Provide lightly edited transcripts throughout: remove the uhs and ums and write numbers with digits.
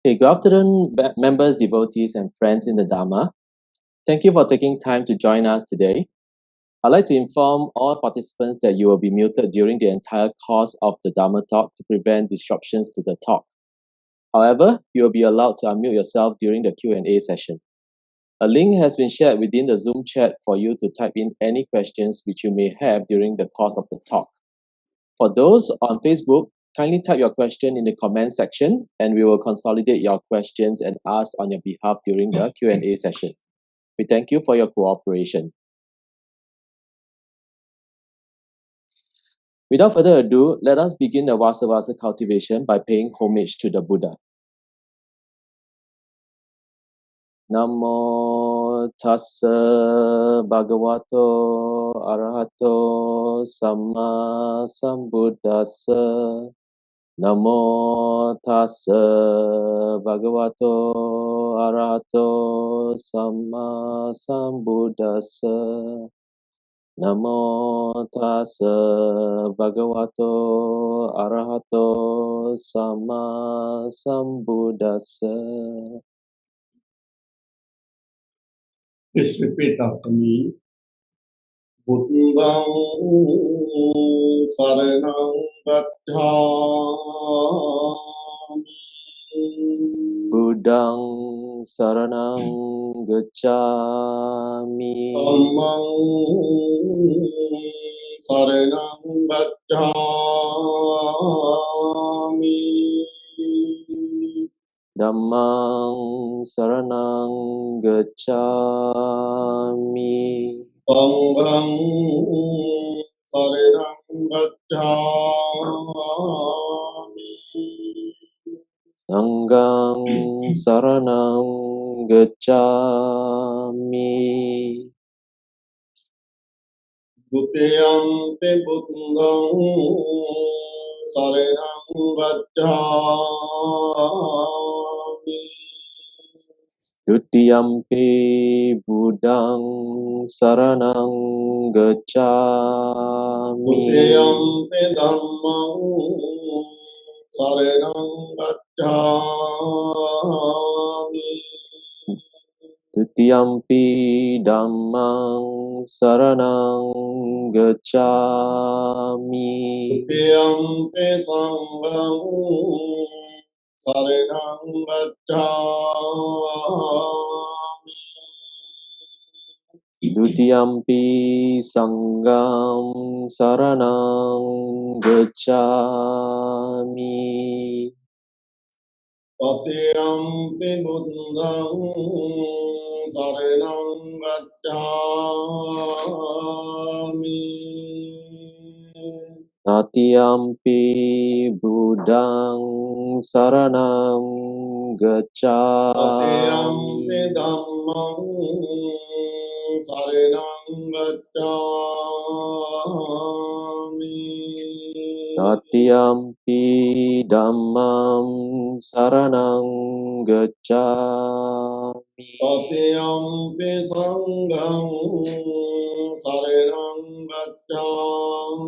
Okay, good afternoon, members, devotees, and friends in the Dhamma. Thank you for taking time to join us today. I'd like to inform all participants that you will be muted during the entire course of the Dhamma talk to prevent disruptions to the talk. However, you will be allowed to unmute yourself during the Q&A session. A link has been shared within the Zoom chat for you to type in any questions which you may have during the course of the talk. For those on Facebook, kindly type your question in the comment section and we will consolidate your questions and ask on your behalf during the Q&A session. We thank you for your cooperation. Without further ado, let us begin the Vassāvāsa cultivation by paying homage to the Buddha. Namo tassa bhagavato arahato samma sambuddhassa. Namo tassa bhagavato arahato samma sambuddhassa. Namo tassa bhagavato arahato samma sambuddhassa. Please repeat after me. Buddhaṃ saranam gacchāmi. Buddhaṃ saranam gacchāmi. Dhammaṃ saranam gacchāmi. Dhammang saranang gacchāmi. Sangham saranam gacchāmi. Sangham saranang gacchāmi. Dutiyampi buddhaṃ saranam gacchāmi. Dutiyampi buddhaṃ saranang gacchāmi. Dutiyampi dhammaṃ saranam gacchāmi. Dutiyampi dhammang saranang gacchāmi. Dutiyampi sangham saranam gacchāmi. Dutiyampi sangham saranang gacchāmi. Tatiyampi buddhaṃ saranam gacchāmi. Tatiyampi buddhaṃ saranam Tatiyampi gacchāmi. dhammaṃ saranam gacchāmi. Tatiyampi dhammam saranang gacchāmi. Tatiyampi sangham saranam gacchāmi.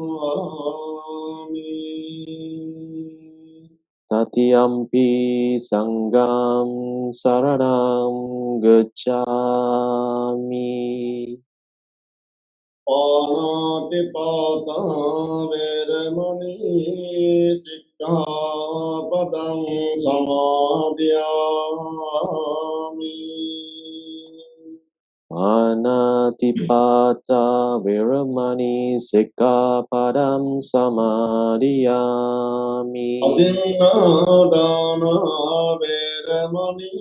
Tatiyampi sangham saranam gacchāmi. Pānātipātā vēramaṇī sikkhapadam samādhiyāmi. Anatipāta veramani sikkhapadam samadhiyāmi. Adinādāna vēramaṇī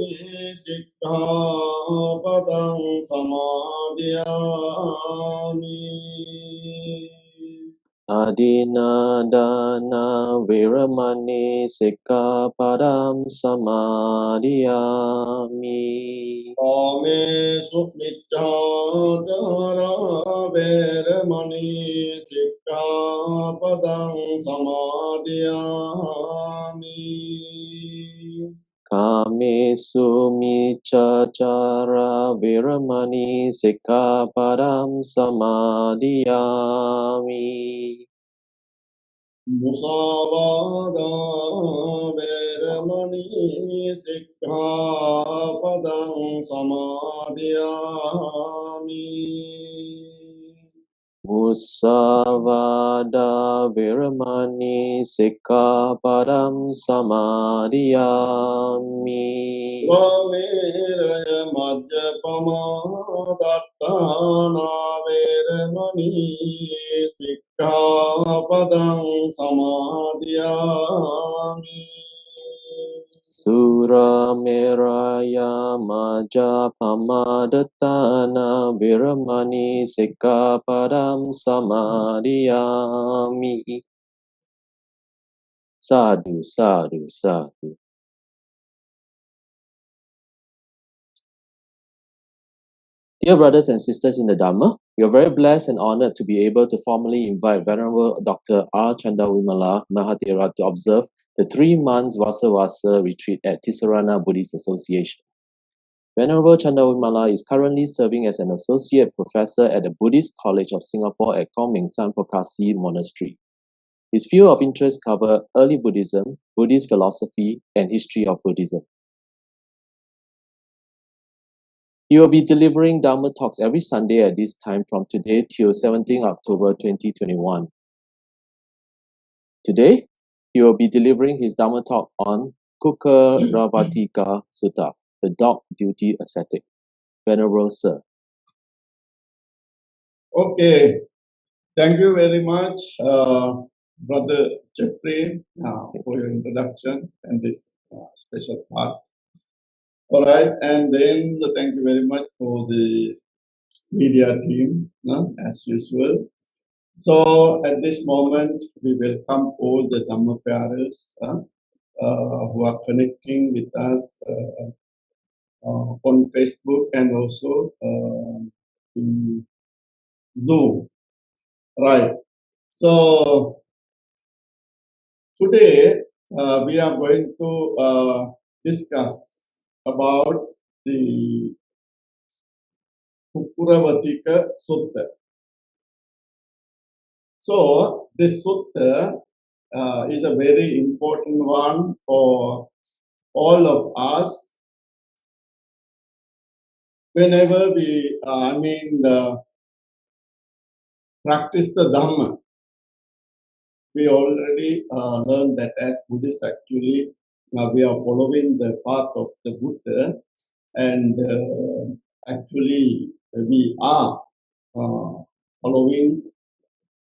sikkhapadam samādhiyāmi. Adinādana veramani sikkhapadam samadhiyāmi. Kāmesu miccācārā vēramaṇī sikkhapadam samādhiyāmi. Kāmesu miccacara veramani sikkhapadam samadhiyāmi. Musāvādā vēramaṇī Veramani Sikkhapadang Samadhiyami. Musavada Viramani Sikkhapadam Samadhiyami. Swamiraya Madhyapama Dattana Veramani Sikkhapadang Samadhiyami. Sura Meraya Majapamadatana Viramani Sikkhapadam Samadhiyami. Sādhu, Sādhu, Sādhu. Dear brothers and sisters in the Dhamma, we are very blessed and honored to be able to formally invite Venerable Dr. R. Chandawimala Mahāthera to observe the 3 months Vassāvāsa retreat at Ti-Sarana Buddhist Association. Venerable Chandawimala is currently serving as an associate professor at the Buddhist College of Singapore at Kongmengsan Pokasi Monastery. His field of interest cover early Buddhism, Buddhist philosophy, and history of Buddhism. He will be delivering Dhamma talks every Sunday at this time from today till 17 October 2021. Today, he will be delivering his Dhamma talk on Kukkuravatika Sutta, the dog duty ascetic. Venerable Sir. Okay, thank you very much, Brother Jeffrey, for your introduction and this special part. All right, and then thank you very much for the media team, as usual. So at this moment, we welcome all the Dhamma Pyaras who are connecting with us on Facebook and also in Zoom. Right. So today we are going to discuss about the Kukkuravatika Sutta. So this sutta is a very important one for all of us. Whenever we, practice the Dhamma, we already learned that as Buddhists actually we are following the path of the Buddha, and actually we are following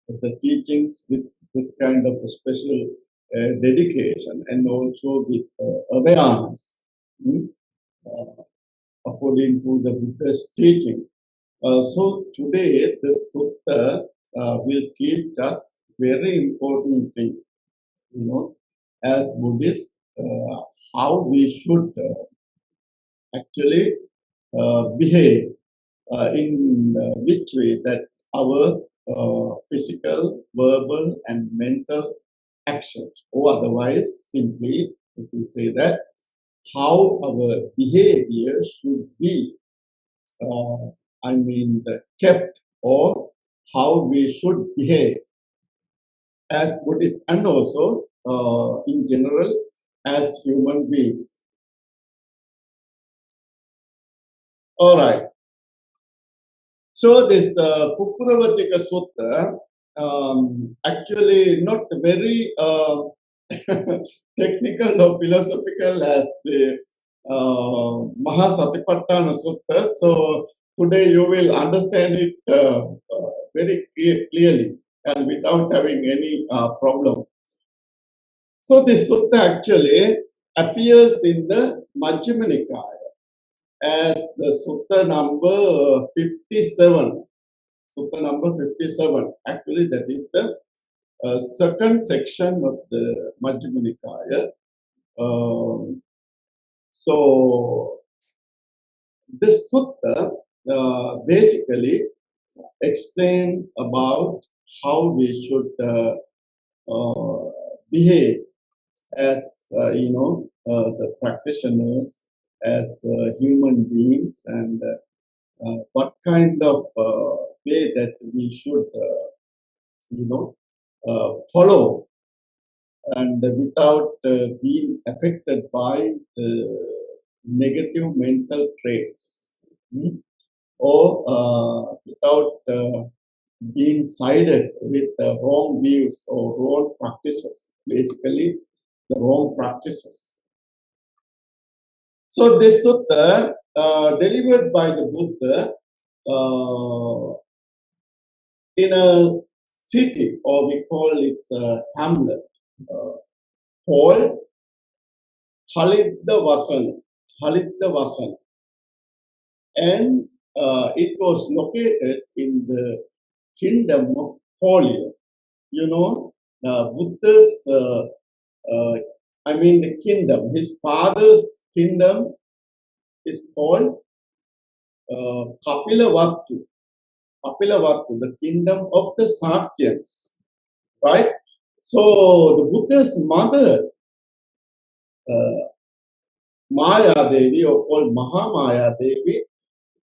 the teachings with this kind of a special dedication and also with awareness, according to the Buddha's teaching. So today this sutta will teach us very important thing, as Buddhists, how we should actually behave in which way that our physical, verbal, and mental actions, or otherwise, simply, if we say that, how our behavior should be, kept, or how we should behave as Buddhists, and also in general as human beings. All right. So this Kukkuravatika Sutta actually not very technical or philosophical as the Mahāsatipaṭṭhāna Sutta. So today you will understand it very clearly and without having any problem. So this sutta actually appears in the Majjhima Nikāya as the sutta number 57. Sutta number 57. Actually, that is the second section of the Majjhima Nikāya. So this sutta basically explains about how we should behave as the practitioners, as human beings, and what kind of way that we should follow and without being affected by negative mental traits, or without being sided with wrong views or wrong practices, basically the wrong practices. So this sutta delivered by the Buddha in a city, or we call it a hamlet, called Vassāvāsa. And it was located in the kingdom of Kolia. You know, Buddha's, the kingdom, his father's kingdom is called Kapilavatthu, the kingdom of the Sakyans, right? So the Buddha's mother, Maya Devi, or called Mahamaya Devi,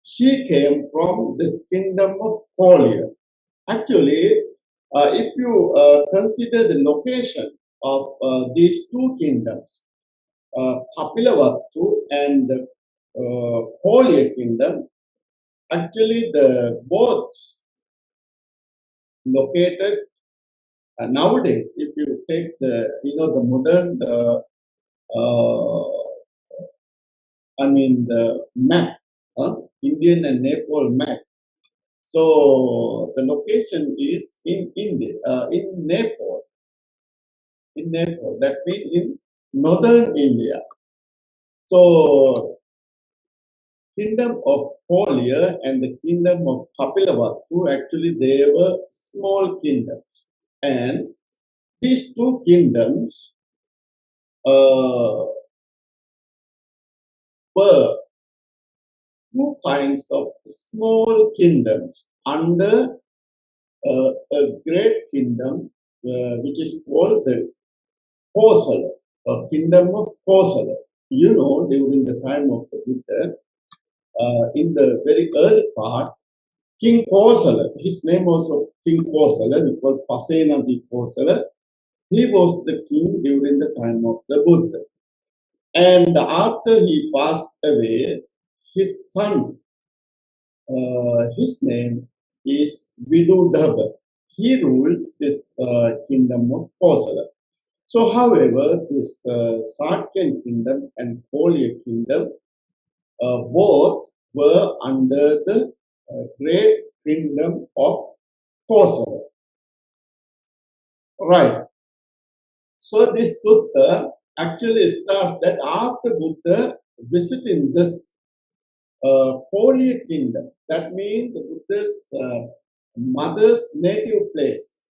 she came from this kingdom of Kolia. Actually, if you consider the location of these two kingdoms, Kapilavatthu and the Kolia kingdom, actually the both located nowadays. If you take the the modern the map, Indian and Nepal map. So the location is in India, in Nepal. In Nepal, that means in northern India. So kingdom of Kolia and the kingdom of Kapilavatthu, actually they were small kingdoms. And these two kingdoms were two kinds of small kingdoms under a great kingdom, which is called the Kosala, kingdom of Kosala. You know, during the time of the Buddha, in the very early part, King Kosala, his name was King Kosala, we call Pasenadi Kosala. He was the king during the time of the Buddha. And after he passed away, his son, his name is Vidudhava. He ruled this kingdom of Kosala. So, however, this Sakyan kingdom and Kolia kingdom both were under the great kingdom of Kosala. Right. So, this sutta actually starts that after Buddha visiting this Kolia kingdom, that means the Buddha's mother's native place,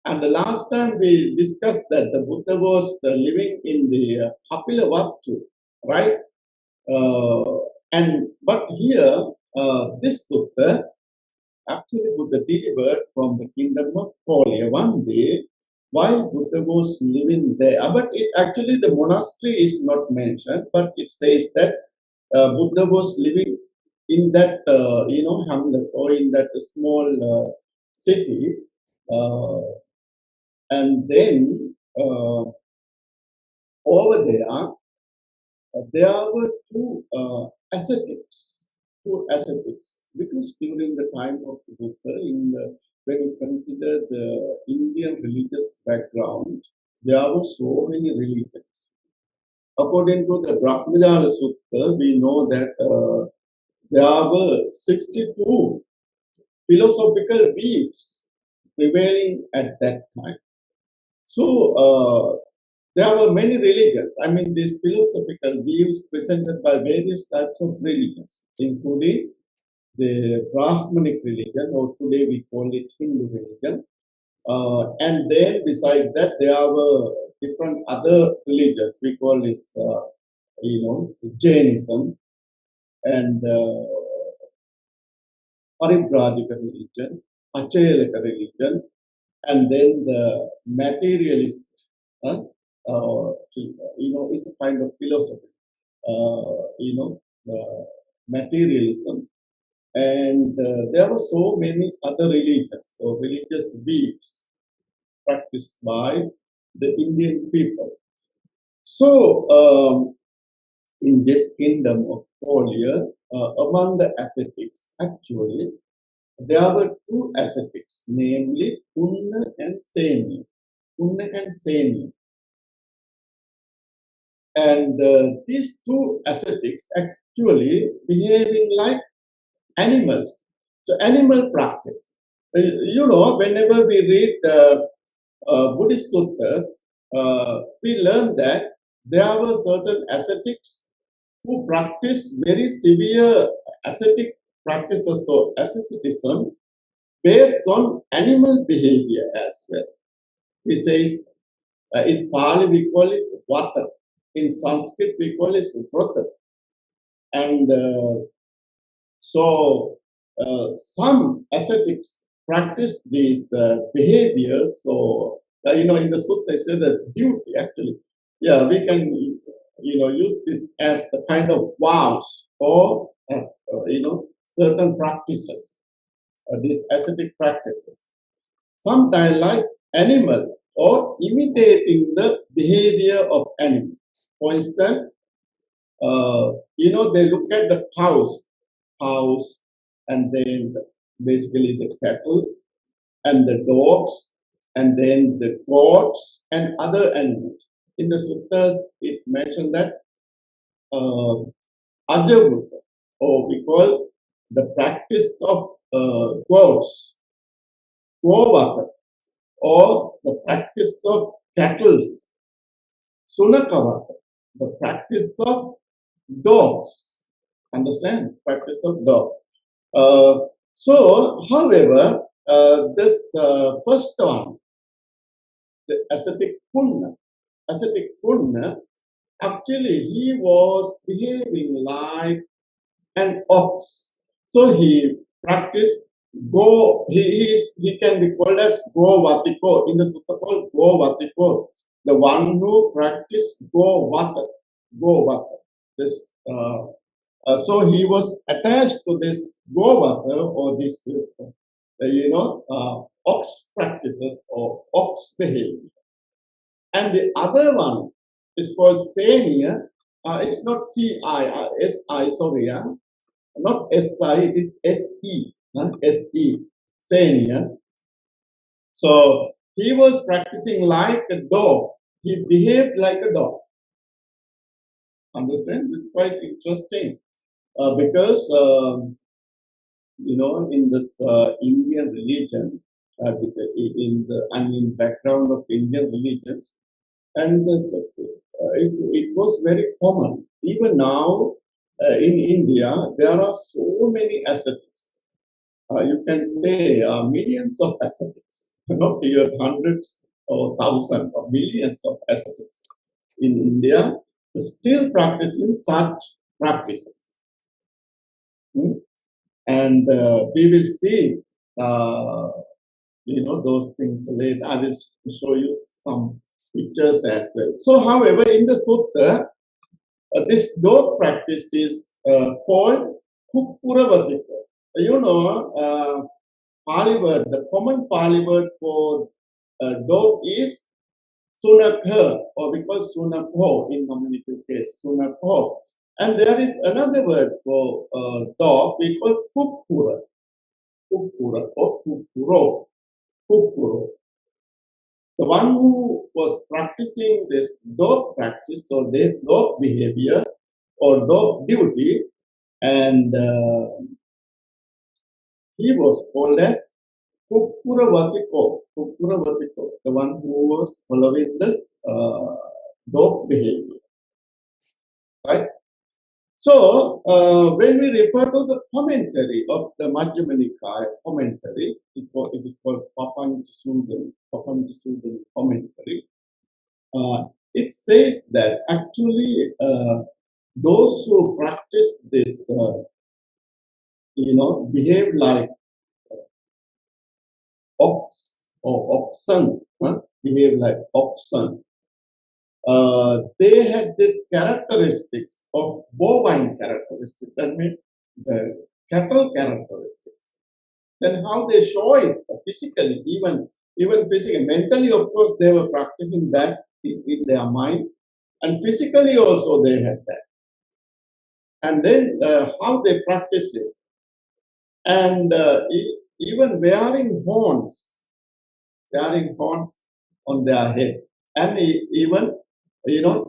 And the last time we discussed that the Buddha was living in the Kapilavatthu, right? But here, this sutta, actually Buddha delivered from the kingdom of Kolia one day while Buddha was living there. But actually the monastery is not mentioned, but it says that Buddha was living in that, hamlet, or in that small city. And then over there were two ascetics, because during the time of the Buddha, when you consider the Indian religious background, there were so many religions. According to the Brahmajala Sutta, we know that there were 62 philosophical views prevailing at that time. So there were many religions. These philosophical views presented by various types of religions, including the Brahmanic religion, or today we call it Hindu religion. And then beside that, there were different other religions. We call this, Jainism and Paribrajika religion, Achelaka religion, and then the materialist, is a kind of philosophy, materialism. And there were so many other religions, so religious beliefs. practiced by the Indian people. So, in this kingdom of Korea, among the ascetics, actually, there were two ascetics, namely Punna and Seni. Punna and Seni. And these two ascetics actually behaving like animals. So animal practice. Whenever we read the Buddhist suttas, we learn that there were certain ascetics who practice very severe ascetic practices of asceticism based on animal behavior as well. We say in Pali we call it vata, in Sanskrit we call it vrata. And so some ascetics practice these behaviors. So, in the sutta, they say that duty actually. Yeah, we can, use this as the kind of vows or, certain practices, these ascetic practices. Sometimes like animal or imitating the behavior of animal. For instance, they look at the cows, and then basically the cattle, and the dogs, and then the goats and other animals. In the suttas, it mentioned that Ajavruta, or we call the practice of goats, Govata, or the practice of cattle, Sunakavata, the practice of dogs. Understand? Practice of dogs. However, this first one, the ascetic Punna, actually he was behaving like an ox. So he practiced he can be called as Govatiko, in the sutta called Govatiko, the one who practiced Govata. This so he was attached to this Govata, or this ox practices or ox behavior. And the other one is called Seniya. It's not C-I, S-I, sorry, not S-I, it is S-E, S-E, Seniya. So he was practicing like a dog. He behaved like a dog. Understand? This is quite interesting because, in this Indian religion, in the background of Indian religions, and it was very common. Even now, in India, there are so many ascetics. You can say millions of ascetics, not even hundreds or thousands or millions of ascetics in India, still practicing such practices. And we will see, those things later. I will show you some pictures as well. So, however, in the sutta, this dog practice is called Kukkuravatika. Pali word, the common Pali word for dog is sunakha, or we call sunakho in nominative case, sunakho. And there is another word for dog, we call kukkura or kukkuro. The one who was practicing this dog practice or dog behavior or dog duty, and he was called as Kukkuravatico, the one who was following this dog behavior. Right? So, when we refer to the commentary of the Majjhima Nikaya commentary, it is called Papanchasudana commentary. It says that actually those who practice this, behave like ox or oxen, behave like oxen. They had these characteristics of bovine characteristics, that means the cattle characteristics. Then how they show it physically, even even physically, mentally, of course, they were practicing that in their mind, and physically also they had that. And then how they practice it, and even wearing horns on their head, and even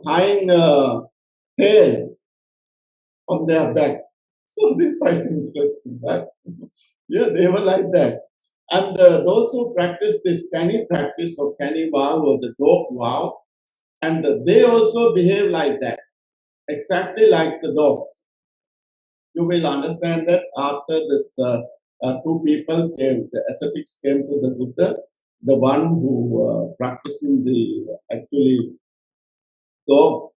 tying a tail on their back. So this is quite interesting, right? Yeah, they were like that. And those who practice this canny practice or canny vow or the dog vow, and they also behave like that, exactly like the dogs. You will understand that after this two people came, the ascetics came to the Buddha, the one who practicing the actually dog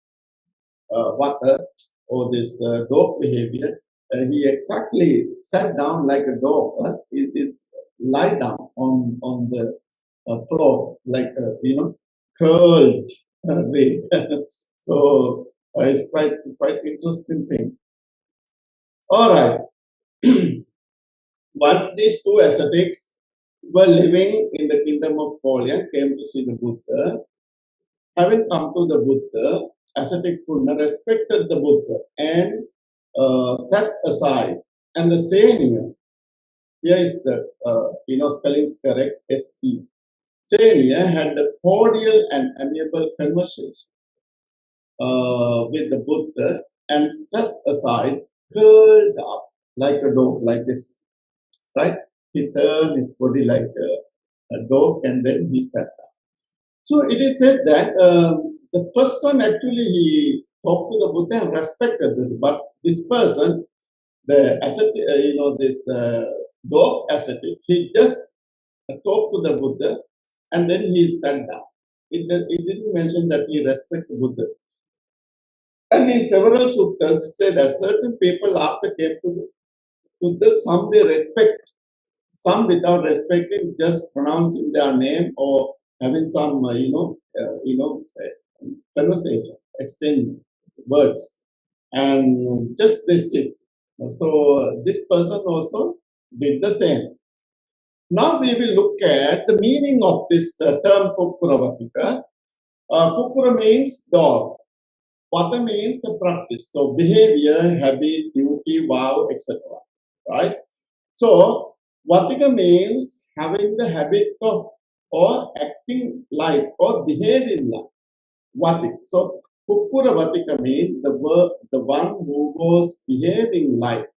vata or this dog behavior, he exactly sat down like a dog. It is lie down on the floor like curled way. So it's quite interesting thing. All right. Once these two ascetics were living in the kingdom of Polya, came to see the Buddha. Having come to the Buddha, ascetic Purna respected the Buddha and set aside. And the Senior, here is the spelling is correct, S-E. Senior had a cordial and amiable conversation with the Buddha and set aside, curled up like a dog, like this, right? He turned his body like a dog and then he sat down. So it is said that the first one actually he talked to the Buddha and respected it, but this person, the ascetic, this dog ascetic, he just talked to the Buddha and then he sat down. It didn't mention that he respected the Buddha. And in several suttas, say that certain people after came to the Buddha, some they respect, some without respecting, just pronouncing their name or having some, conversation, exchange words, and just they sit. So this person also did the same. Now we will look at the meaning of this term Kukkuravatika. Kukkura means dog. Vata means the practice. So behavior, habit, duty, vow, etc. Right? So Vatika means having the habit of or acting like or behaving like. Vatik. So Kukkuravatika means the one who was behaving like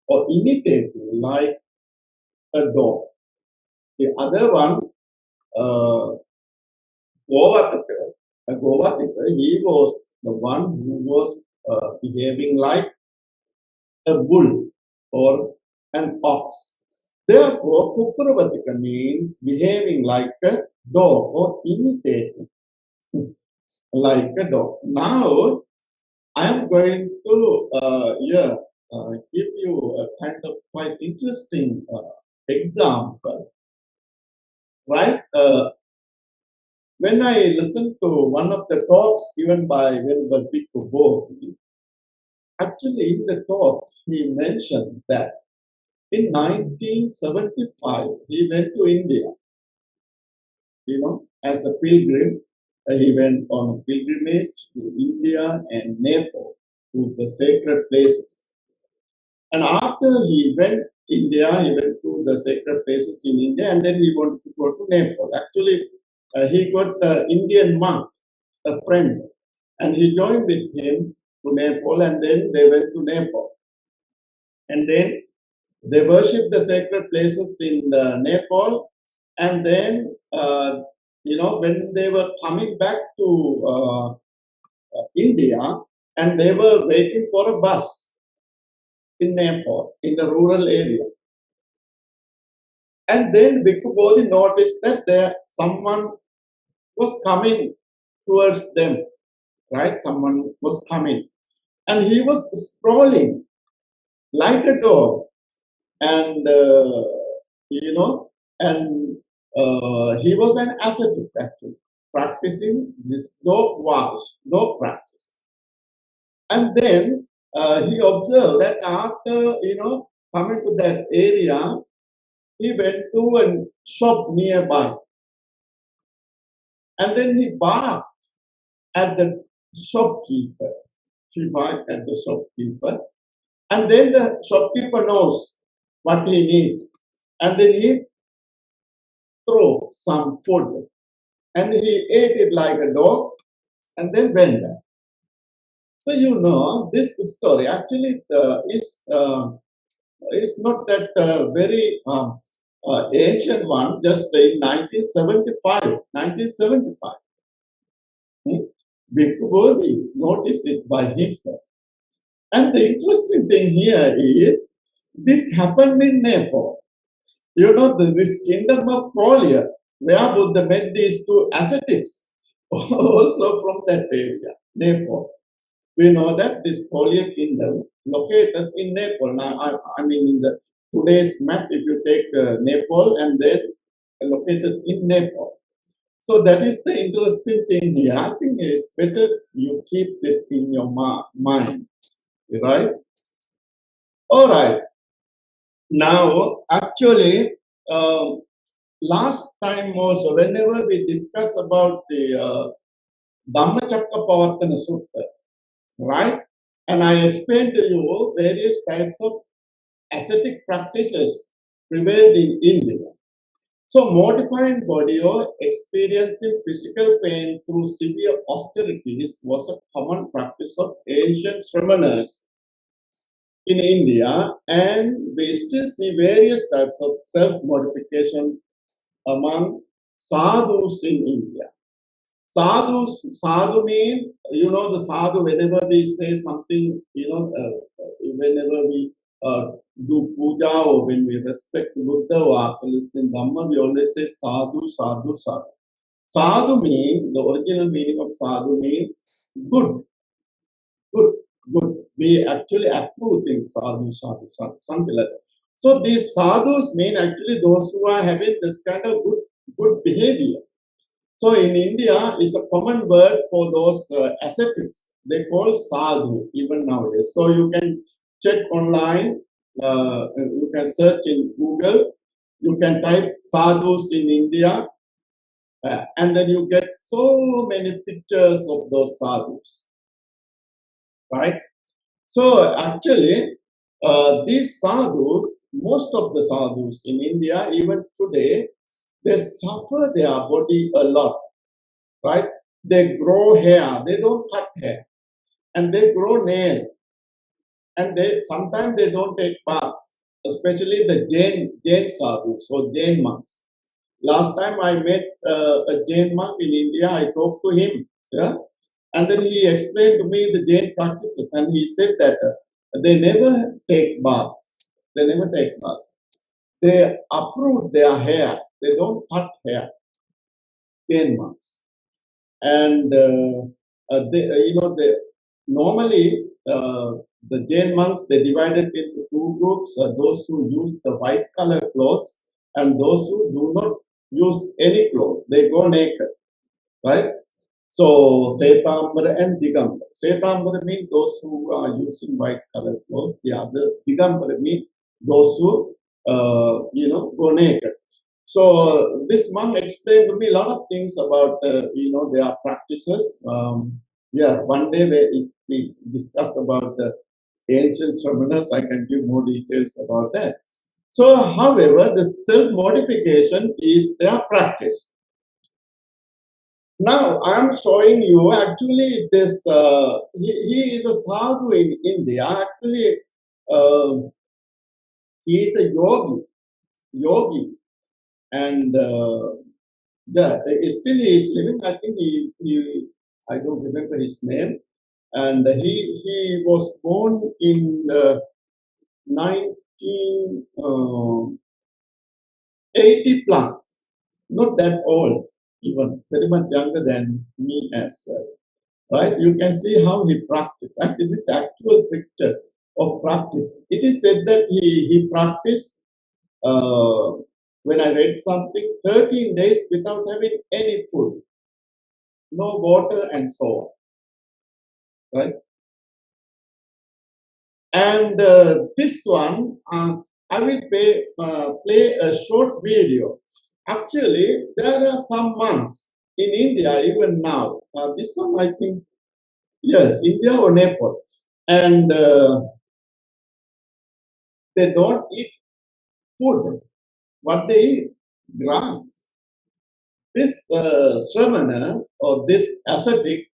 or imitating like a dog. The other one, Govatika, he was the one who was behaving like a bull or an ox. Therefore, Kukkuravatika means behaving like a dog or imitating like a dog. Now, I am going to give you a kind of quite interesting example. Right? When I listened to one of the talks given by Venerable Bhikkhu Bodhi, actually in the talk he mentioned that in 1975 he went to India, as a pilgrim. He went on a pilgrimage to India and Nepal, to the sacred places. And after he went India, he went to the sacred places in India, and then he wanted to go to Nepal. Actually, he got an Indian monk, a friend, and he joined with him to Nepal, and then they went to Nepal. And then they worshipped the sacred places in Nepal, and then when they were coming back to India, and they were waiting for a bus in Nepal, in the rural area. And then Bhikkhu Bodhi noticed that someone was coming towards them, right? Someone was coming. And he was sprawling like a dog. And, he was an ascetic actually, practicing this dog vows, dog practice. And then he observed that after, coming to that area, he went to a shop nearby. And then he barked at the shopkeeper. He barked at the shopkeeper. And then the shopkeeper knows what he needs. And then he threw some food. And he ate it like a dog and then went back. So you know, this story actually is not that very ancient one, just in 1975. Bhikkhu Bodhi noticed it by himself. And the interesting thing here is, this happened in Nepal. You know, this kingdom of Korea, where Buddha met these two ascetics, also from that area, Nepal. We know that this Korea kingdom located in Nepal. Now, I mean, in the today's map, if you take Nepal and then located in Nepal. So that is the interesting thing here. I think it's better you keep this in your mind, right? All right. Now, actually, last time also, whenever we discuss about the Dhammacakkappavattana Sutta, right? And I explained to you various types of ascetic practices prevailed in India. So mortifying body or experiencing physical pain through severe austerities was a common practice of ancient sramanas in India, and we still see various types of self-mortification among sadhus in India. Sadhu mean, you know, the sadhu, whenever we say something, you know, whenever we do puja or when we respect Buddha or after listening Dhamma, we always say sadhu, sadhu, sadhu. Sadhu mean, the original meaning of sadhu means good, good, good. We actually approve things, sadhu, sadhu, sadhu, something like that. So these sadhus mean actually those who are having this kind of good behavior. So in India, it's a common word for those ascetics. They call sadhu even nowadays. So you can check online, you can search in Google, you can type sadhus in India, and then you get so many pictures of those sadhus, right? So actually, these sadhus, most of the sadhus in India, even today, they suffer their body a lot, right? They grow hair, they don't cut hair, and they grow nail, and sometimes they don't take baths, especially the Jain sadhus or Jain monks. Last time I met a Jain monk in India, I talked to him, yeah, and then he explained to me the Jain practices, and he said that they never take baths. They never take baths. They uproot their hair. They don't cut hair. Jain monks, and normally the Jain monks, they divided into two groups: those who use the white color clothes and those who do not use any clothes. They go naked, right? So Setambara and Digambara. Setambara means those who are using white color clothes. The other Digambara means those who go naked. So this monk explained to me a lot of things about their practices. One day if we discuss about the ancient sramanas, I can give more details about that. So, however, the self-mortification is their practice. Now, I am showing you actually this, he is a sadhu in India. Actually, he is a yogi. And still he is living. I think I don't remember his name. And he was born in 1980 plus, not that old, even very much younger than me as well. Right? You can see how he practiced. Actually, this actual picture of practice. It is said that he practiced, when I read something, 13 days without having any food, no water and so on. Right? And this one, I will play a short video. Actually, there are some monks in India, even now, this one I think, yes, India or Nepal, and they don't eat food. What they eat? Grass. This Shravana or this ascetic,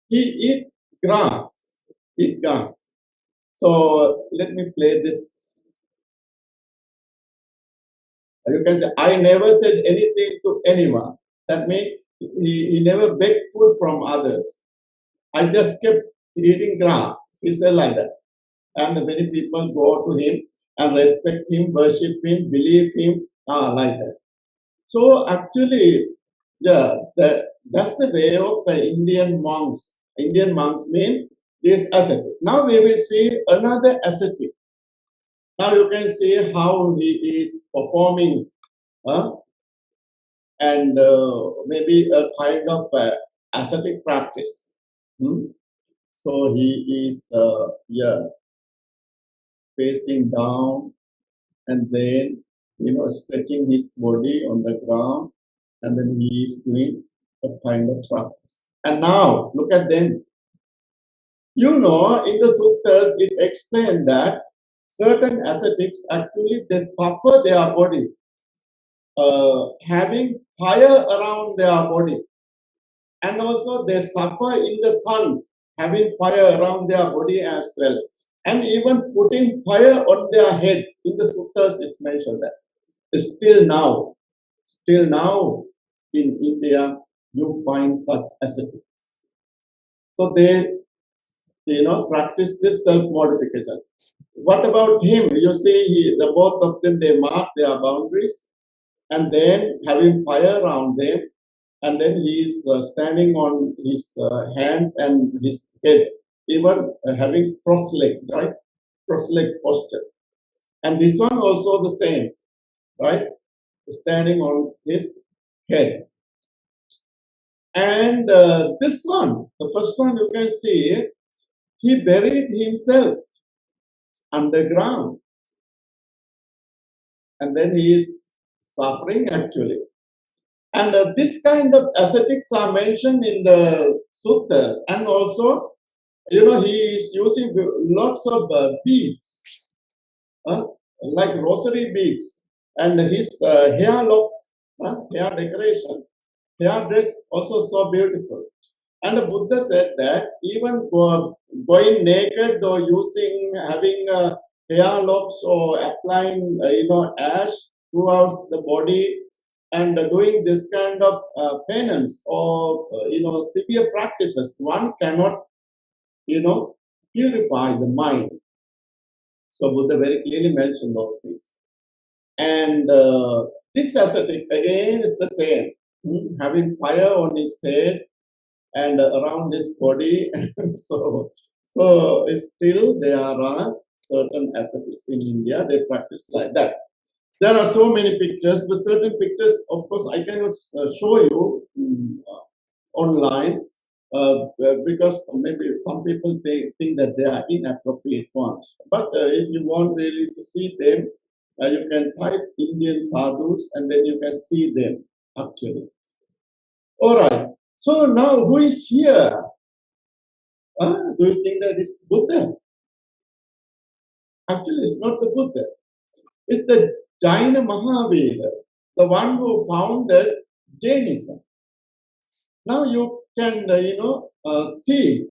he eat grass. Eat grass. So let me play this. You can say, I never said anything to anyone. That means he never begged food from others. I just kept eating grass. He said like that. And many people go to him and respect him, worship him, believe him, like that. So actually, yeah, that's the way of Indian monks. Indian monks mean this ascetic. Now we will see another ascetic. Now you can see how he is performing, and maybe a kind of ascetic practice. So he is, facing down, and then stretching his body on the ground, and then he is doing a kind of practice. And now look at them. In the suttas it explained that certain ascetics actually they suffer their body, having fire around their body, and also they suffer in the sun, having fire around their body as well, and even putting fire on their head. In the suttas it's mentioned that. Still now in India, you find such ascetics. So they, practice this self-modification. What about him? You see, the both of them, they mark their boundaries, and then having fire around them, and then he is standing on his hands and his head, even having cross-leg, right? Cross-leg posture. And this one also the same, right? Standing on his head. And this one, the first one you can see, he buried himself underground. And then he is suffering actually. And this kind of ascetics are mentioned in the suttas. And also, he is using lots of beads, like rosary beads. And his hair lock, hair decoration, hair dress also so beautiful. And the Buddha said that even going naked or having hair locks or applying, ash throughout the body and doing this kind of penance or, severe practices, one cannot, purify the mind. So Buddha very clearly mentioned those things. And this ascetic again is the same, having fire on his head and around his body. so still there are certain ascetics in India, they practice like that. There are so many pictures, but certain pictures, of course, I cannot show you online because maybe some people think that they are inappropriate ones. But if you want really to see them, you can type Indian sadhus and then you can see them actually. All right. So now who is here? Do you think that is Buddha? Actually, it's not the Buddha. It's the Jaina Mahavira, the one who founded Jainism. Now you can, see,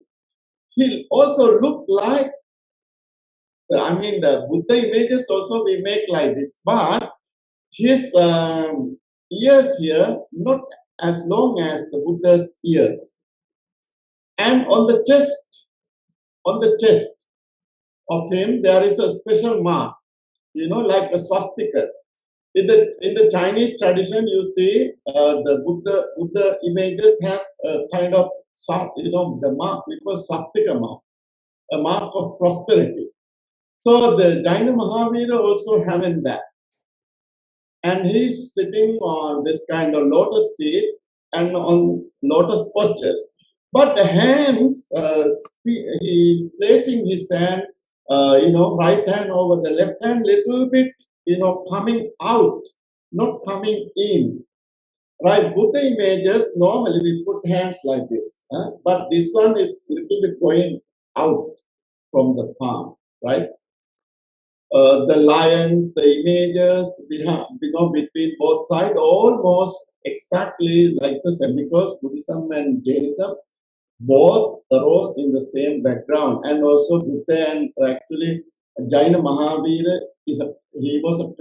he also looked like, the Buddha images also we make like this, but his ears here, not as long as the Buddha's ears. And on the chest of him, there is a special mark, like a swastika. In the Chinese tradition, you see the Buddha images has a kind of, the mark, because swastika mark, a mark of prosperity. So the Jaina Mahavira also having that. And he's sitting on this kind of lotus seat and on lotus postures. But the hands, he's placing his hand, right hand over the left hand, little bit, coming out, not coming in. Right, Buddha images, normally we put hands like this, but this one is little bit going out from the palm, right? The lions, the images behind, between both sides, almost exactly like the same, because Buddhism and Jainism both arose in the same background, and also Buddha and actually Jaina Mahavira he was a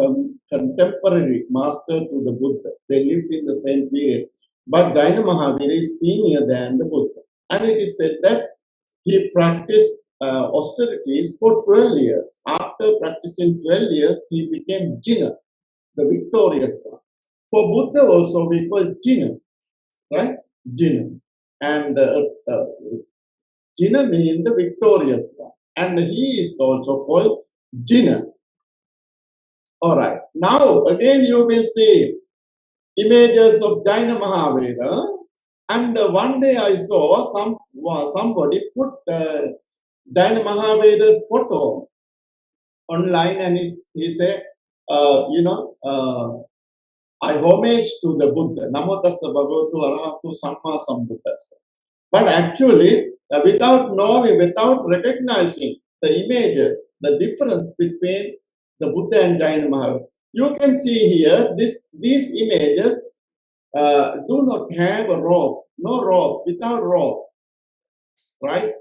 contemporary master to the Buddha. They lived in the same period, but Jaina Mahavira is senior than the Buddha, and it is said that he practiced austerities for 12 years. After practicing 12 years, he became Jina, the victorious one. For Buddha also we call Jina, right? Jina. And Jina means the victorious one. And he is also called Jina. Alright. Now again you will see images of Jaina Mahavira. And one day I saw somebody put Jaina Mahavira's photo online, and he said, I homage to the Buddha. Namo tassa bhagavato arahatu samma sambuddhassa. But actually, without knowing, without recognizing the images, the difference between the Buddha and Jaina Mahavira, you can see here, these images do not have a robe, no robe, without robe, right?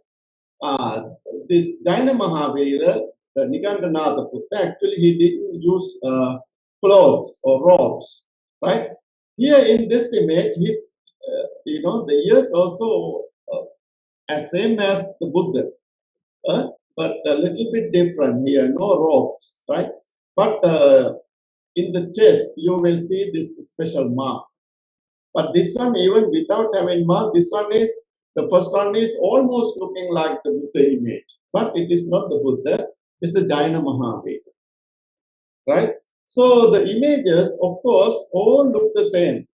This Jaina Mahavira, the Nigandanatha Buddha, actually he didn't use clothes or robes, right? Here in this image, his, the ears also as same as the Buddha, but a little bit different here, no robes, right? But in the chest, you will see this special mark. But this one, even without having mark, this one is, the first one is almost looking like the Buddha image, but it is not the Buddha, it's the Jaina Mahavira, right? So the images, of course, all look the same,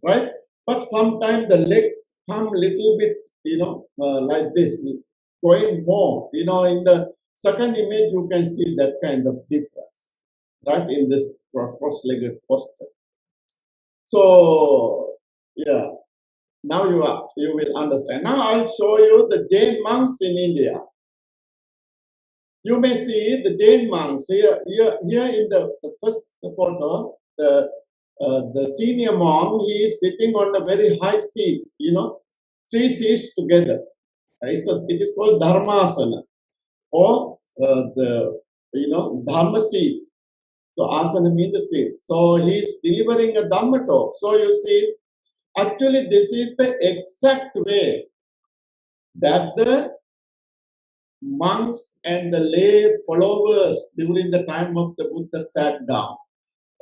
right? But sometimes the legs come a little bit, like this, going more. In the second image, you can see that kind of difference, right, in this cross-legged posture. So, yeah, now you will understand. Now I'll show you the Jain monks in India. You may see the Jain monks here in the first photo. The senior monk, he is sitting on a very high seat. 3 seats together. It is called Dharmasana, or the Dhamma seat. So asana means the seat. So he is delivering a Dhamma talk. So you see, actually this is the exact way that the monks and the lay followers during the time of the Buddha sat down.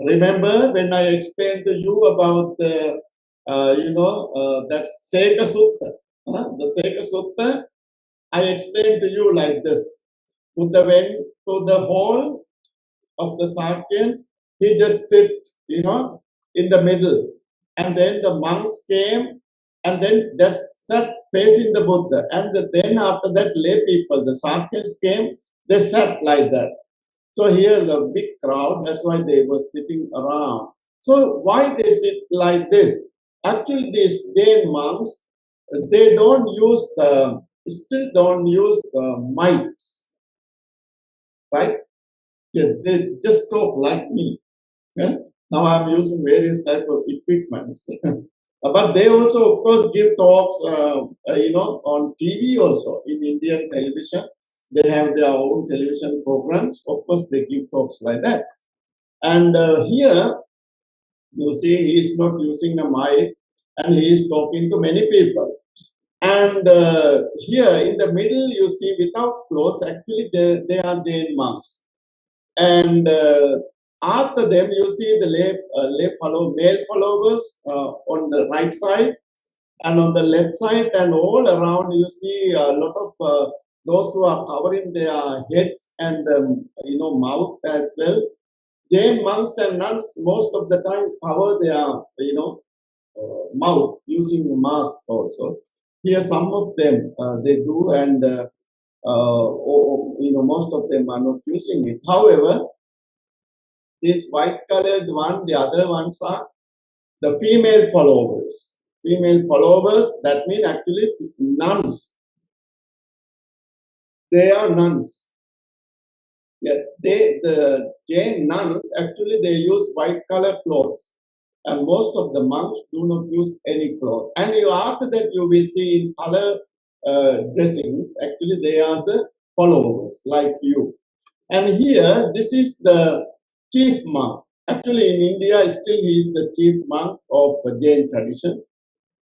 Remember when I explained to you about the, that Seka Sutta, the Seka Sutta, I explained to you like this. Buddha went to the hall of the Sakyans, he just sit, in the middle. And then the monks came and then just sat facing the Buddha. And then after that, lay people, the Sakyans came, they sat like that. So here the big crowd, that's why they were sitting around. So why they sit like this? Actually, these Jain monks, they still don't use mics, right? They just talk like me. Yeah? Now I'm using various type of equipments. But they also, of course, give talks, on TV also, in Indian television. They have their own television programs. Of course, they give talks like that. And here, you see, he is not using a mic, and he is talking to many people. And here in the middle, you see, without clothes, actually, they are Jain monks. And after them, you see the male followers on the right side, and on the left side, and all around you see a lot of those who are covering their heads and mouth as well. Jain monks and nuns most of the time cover their mouth using a mask also. Here some of them they do, and most of them are not using it. However, this white colored one, the other ones are the female followers. Female followers, that means actually nuns. They are nuns. Yes, the Jain nuns, actually they use white color clothes. And most of the monks do not use any cloth. And after that you will see in color dressings, actually they are the followers like you. And here, this is the chief monk. Actually in India, still he is the chief monk of Jain tradition.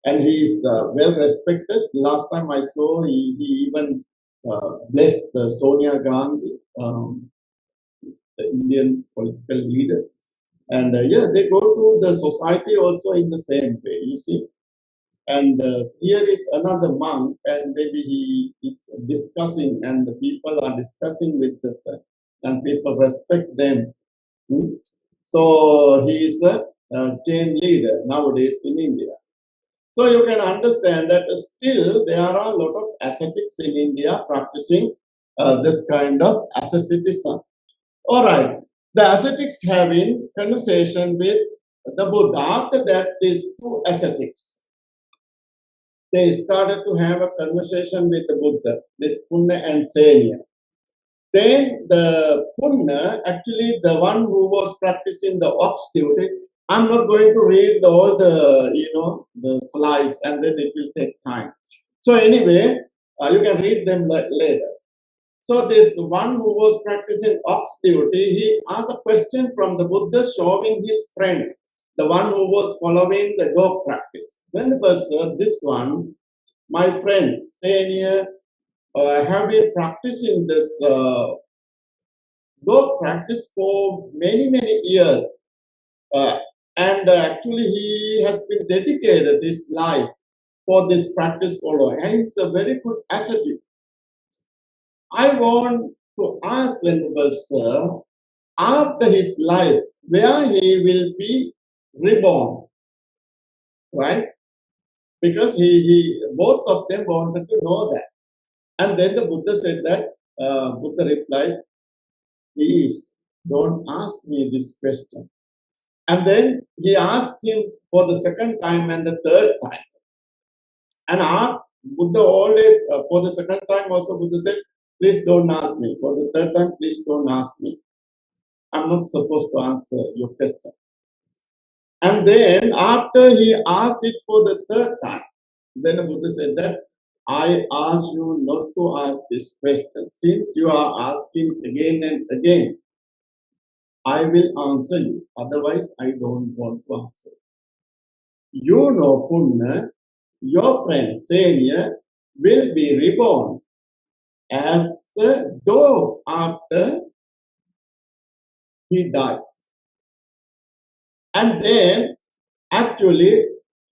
And he is well respected. Last time I saw, he even blessed Sonia Gandhi, the Indian political leader. And yeah, they go to the society also in the same way, you see. And here is another monk, and maybe he is discussing, and the people are discussing with this, and people respect them. So he is a Jain leader nowadays in India. So you can understand that still there are a lot of ascetics in India practicing this kind of asceticism. All right, the ascetics having conversation with the Buddha. After that, these two ascetics, they started to have a conversation with the Buddha, this Punna and Senya. Then the Punna, actually the one who was practicing the ox duty, I'm not going to read all the the slides, and then it will take time. So anyway, you can read them later. So this one who was practicing ox duty, he asked a question from the Buddha, showing his friend, the one who was following the dog practice. Then the person, this one, my friend, Senya, have been practicing this dog practice for many years. And actually he has been dedicated his life for this practice follower, and he's a very good ascetic. I want to ask Venerable Sir, after his life, where he will be reborn, right? Because both of them wanted to know that. And then the Buddha said that, Buddha replied, please don't ask me this question. And then he asked him for the second time and the third time. And Buddha always, for the second time also, Buddha said, please don't ask me. For the third time, please don't ask me. I'm not supposed to answer your question. And then after he asked it for the third time, then the Buddha said that, I ask you not to ask this question. Since you are asking again and again, I will answer you. Otherwise, I don't want to answer. You know, Punna, your friend Senya will be reborn as a dog after he dies. And then, actually,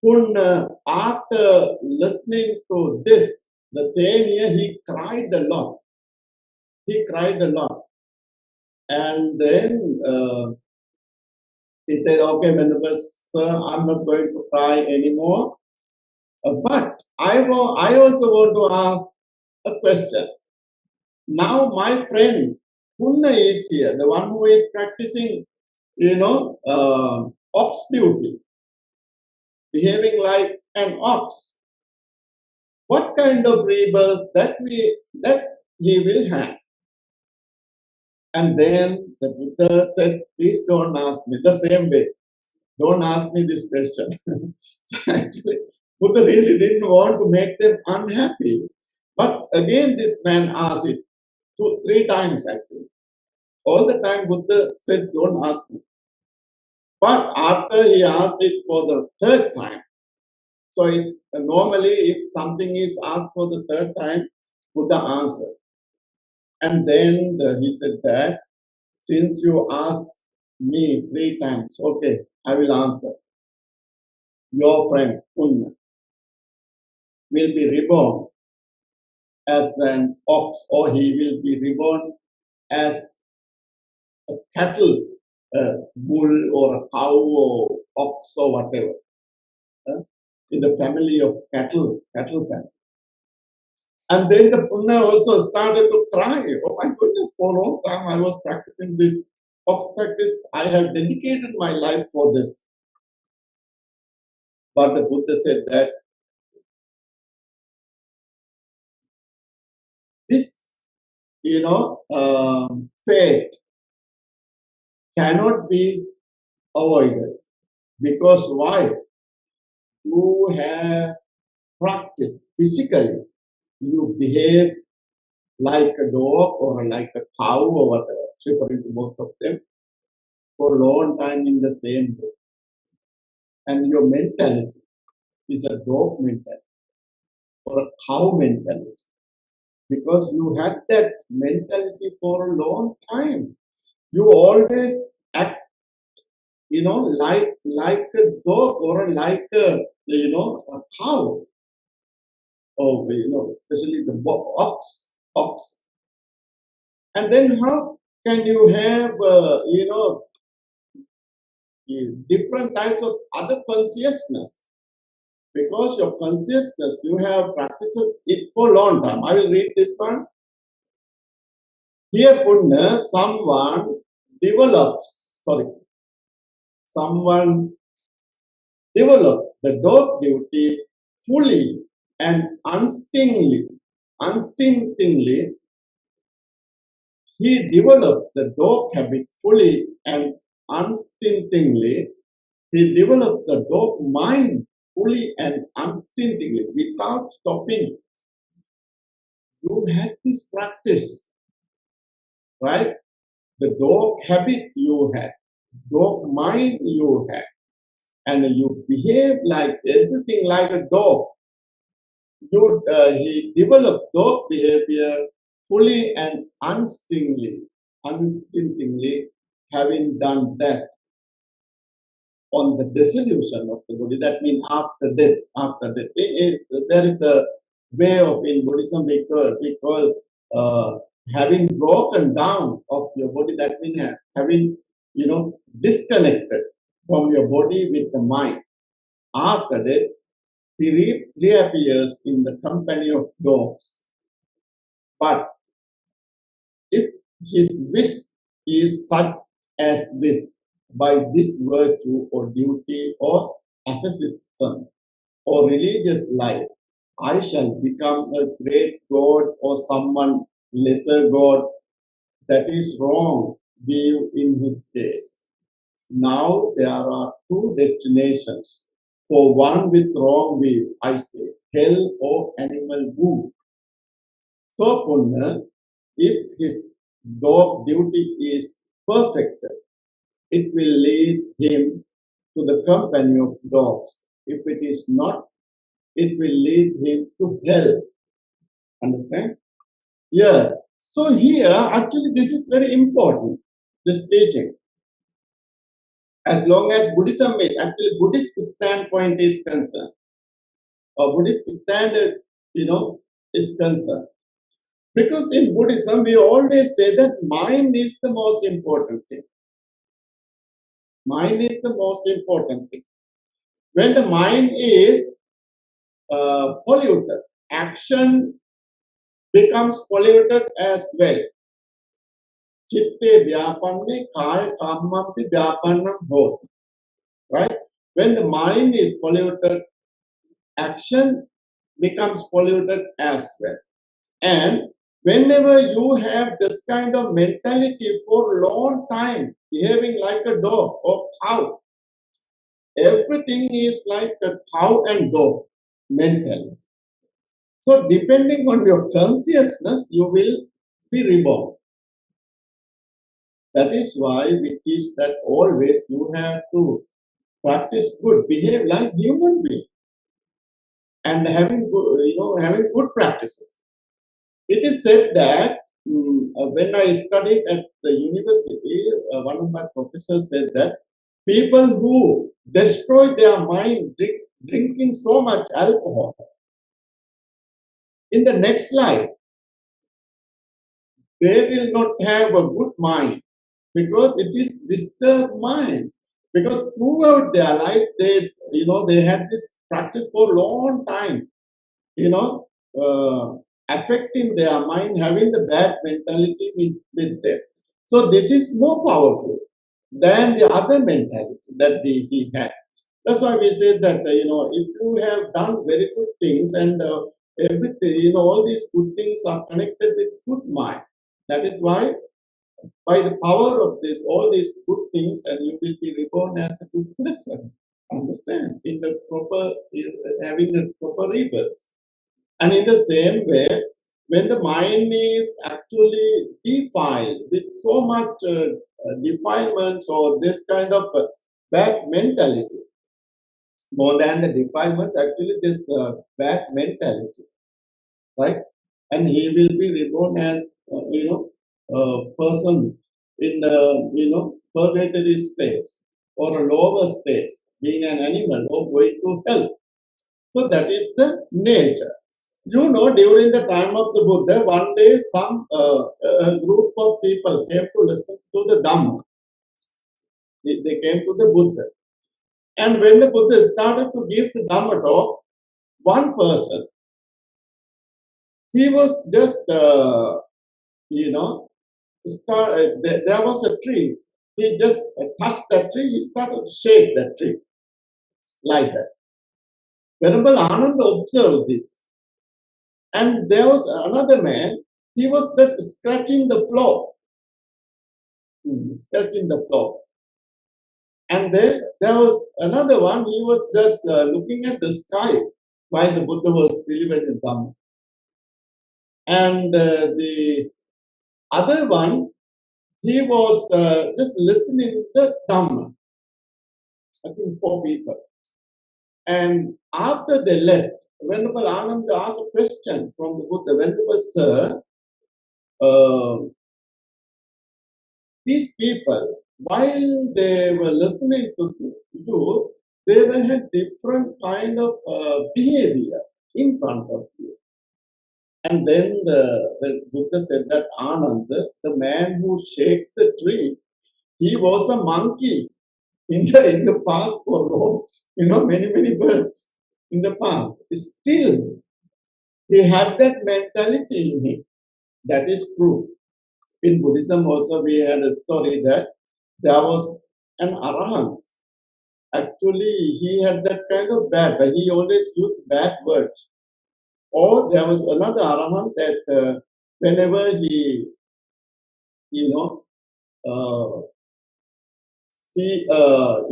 Punna, after listening to this, the Senya, he cried a lot. He cried a lot. And then he said, okay, Venerable Sir, I'm not going to cry anymore. But I also want to ask a question. Now my friend Punna is here, the one who is practicing, ox duty, behaving like an ox. What kind of rebirth that he will have? And then the Buddha said, please don't ask me the same way. Don't ask me this question. So actually, Buddha really didn't want to make them unhappy. But again, this man asked it 3 times actually. All the time Buddha said, don't ask me. But after he asked it for the 3rd time, so it's normally if something is asked for the 3rd time, Buddha answered. And then he said that, since you asked me 3 times, okay, I will answer. Your friend Punna will be reborn as an ox, or he will be reborn as a cattle, bull or a cow or ox or whatever, in the family of cattle family. And then the Punna also started to cry. Oh my goodness, for a long time I was practicing this ox practice. I have dedicated my life for this. But the Buddha said that this, fate cannot be avoided. Because why? You have practiced physically. You behave like a dog or like a cow or whatever, referring to both of them, for a long time in the same way. And your mentality is a dog mentality or a cow mentality. Because you had that mentality for a long time. You always act, like a dog or like a cow. Or, especially the ox. And then how can you have, different types of other consciousness? Because your consciousness, you have practices it for a long time. I will read this one. Here, Punna, someone developed the dog duty fully and instinctively. He developed the dog habit fully and instinctively. He developed the dog mind fully and instinctively without stopping. You had this practice, right? The dog habit you had, dog mind you had, and you behave like everything like a dog. He developed dog behavior fully and instinctively, having done that on the dissolution of the body. That means after death. There is a way of, in Buddhism we call having broken down of your body. That means having disconnected from your body with the mind. After death, he reappears in the company of dogs. But if his wish is such as this, by this virtue or duty or asceticism or religious life, I shall become a great god or someone lesser god. That is wrong view in his case. Now there are two destinations. For one with wrong view, I say, hell or animal womb. So, Punna, if his dog duty is perfected, it will lead him to the company of dogs. If it is not, it will lead him to hell. Understand? Yeah. So here, actually, this is very important, this teaching. As long as Buddhism is, actually, Buddhist standpoint is concerned, or Buddhist standard, is concerned. Because in Buddhism, we always say that mind is the most important thing. Mind is the most important thing. When the mind is polluted, action becomes polluted as well. Chitte vyapanne kaya kammampi vyapannam hoti. Right? When the mind is polluted, action becomes polluted as well. And whenever you have this kind of mentality for a long time, behaving like a dog or cow, everything is like a cow and dog mentality. So depending on your consciousness, you will be reborn. That is why we teach that always you have to practice good, behave like human being, and having good practices. It is said that when I studied at the university, one of my professors said that people who destroy their mind drinking so much alcohol, in the next life, they will not have a good mind because it is disturbed mind. Because throughout their life, they had this practice for a long time, affecting their mind, having the bad mentality with them. So this is more powerful than the other mentality that he had. That's why we say that, if you have done very good things and everything, all these good things are connected with good mind. That is why, by the power of this, all these good things, and you will be reborn as a good person. Understand? In the proper, having the proper rebirth. And in the same way, when the mind is actually defiled with so much defilements or this kind of bad mentality, more than the defilements, actually this bad mentality, right? And he will be reborn as, a person in purgatory states or a lower states, being an animal or going to hell. So that is the nature. During the time of the Buddha, one day some a group of people came to listen to the Dhamma. They came to the Buddha. And when the Buddha started to give the Dhamma talk, one person, he was just, there was a tree. He just touched that tree, he started to shake that tree like that. Venerable Ananda observed this. And there was another man, he was just scratching the floor. Scratching the floor. And then there was another one, he was just looking at the sky while the Buddha was delivering Dhamma. And the other one, he was just listening to the Dhamma. I think 4 people. And after they left, Venerable Ananda asked a question from the Buddha. Venerable Sir, these people, while they were listening to you, they had different kind of behavior in front of you. And then the Buddha said that Ananda, the man who shake the tree, he was a monkey in the past for long, many births in the past. Still, he had that mentality in him. That is true. In Buddhism also we had a story that there was an arahant. Actually, he had that kind of bad, but he always used bad words. Or there was another arahant that whenever he, see a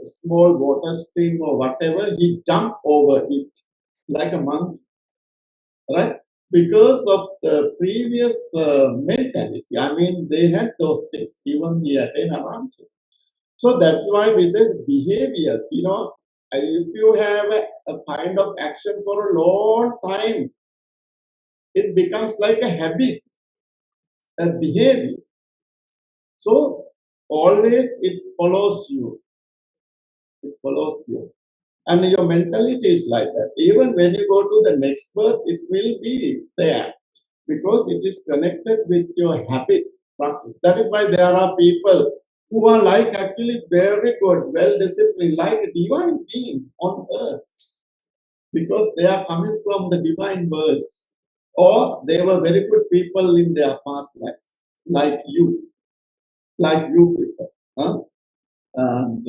small water stream or whatever, he jumped over it like a monkey, right? Because of the previous mentality. I mean, they had those things, even he attained around. So that's why we say behaviors, if you have a kind of action for a long time, it becomes like a habit, a behavior. So always it follows you. It follows you. And your mentality is like that. Even when you go to the next birth, it will be there because it is connected with your habit practice. That is why there are people who are like actually very good, well disciplined, like a divine being on earth because they are coming from the divine worlds, or they were very good people in their past lives, like you people. Huh? And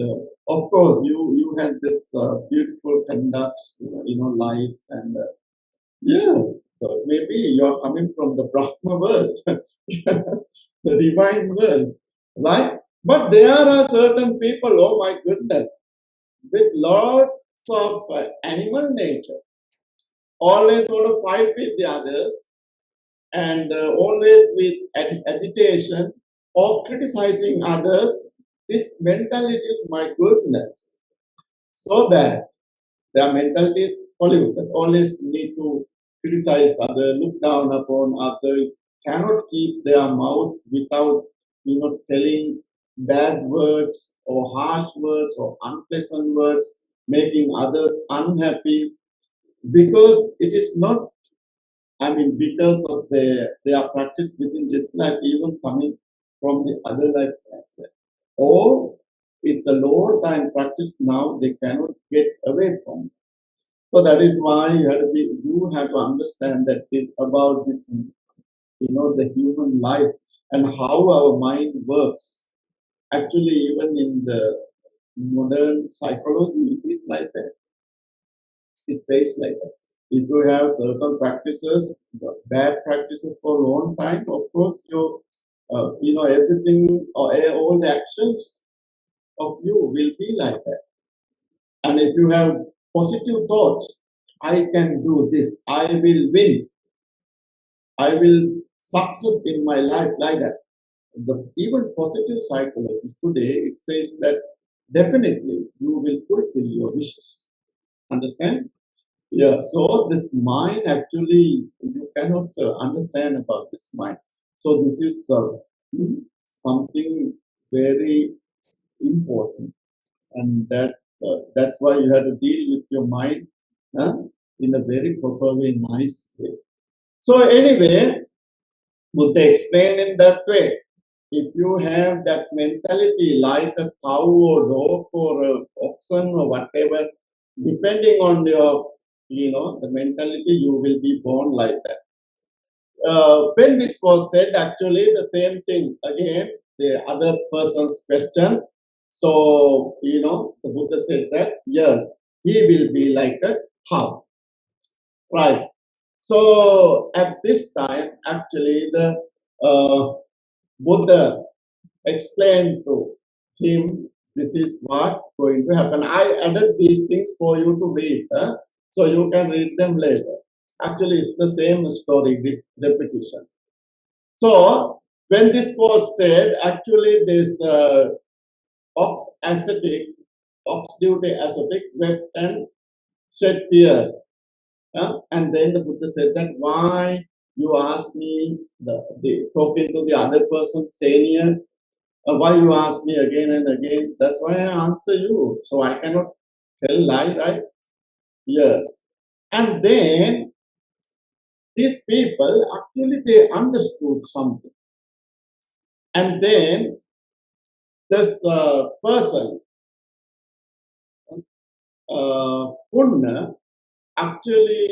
of course, you had this beautiful conduct, life, and yes, so maybe you're coming from the Brahma world, the divine world, right? But there are certain people, oh my goodness, with lots of animal nature, always want to fight with the others, and always with agitation or criticizing others. This mentality is, my goodness, so bad. Their mentality is polluted. Always need to criticize others, look down upon others, cannot keep their mouth without, telling bad words or harsh words or unpleasant words, making others unhappy because it is not, because of their practice within this life, even coming from the other lives as well. Or it's a lower time practice now, they cannot get away from it. So that is why you have to understand that about this, the human life and how our mind works. Actually, even in the modern psychology, it is like that. It says like that. If you have certain practices, bad practices for a long time, of course, everything or all the actions of you will be like that. And if you have positive thoughts, I can do this, I will win, I will success in my life, like that. Even positive psychology today, it says that definitely you will fulfill your wishes. Understand? Yeah, so this mind actually, you cannot understand about this mind. So this is something very important, and that's why you have to deal with your mind in a very proper way, nice way. So anyway, Buddha explained in that way. If you have that mentality like a cow or dog or oxen or whatever, depending on your, the mentality, you will be born like that. When this was said, actually the same thing again, the other person's question. So, the Buddha said that, yes, he will be like a cow. Right. So at this time, actually, the Buddha explained to him, this is what going to happen. I added these things for you to read, so you can read them later. Actually, it's the same story with repetition. So when this was said, actually this ox duty ascetic wept and shed tears. And then the Buddha said that, why you ask me, talking to the other person, senior, why you ask me again and again? That's why I answer you. So I cannot tell lie, right? Yes. And then these people, actually they understood something. And then this person, Punna, actually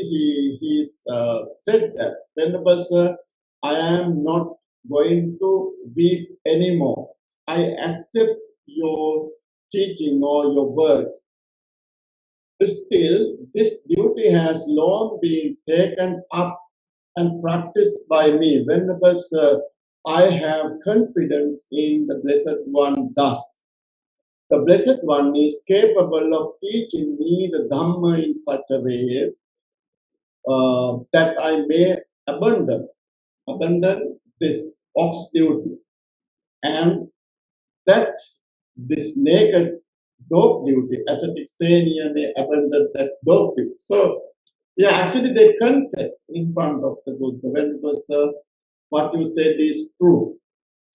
he said that, Venerable Sir, I am not going to weep anymore. I accept your teaching or your words. Still, this duty has long been taken up and practiced by me. Venerable Sir, I have confidence in the Blessed One thus. The Blessed One is capable of teaching me the Dhamma in such a way that I may abandon this ox duty, and that this naked dog duty, ascetic senior may abandon that dog duty. So, yeah, actually they confess in front of the Buddha, when it was, what you said is true.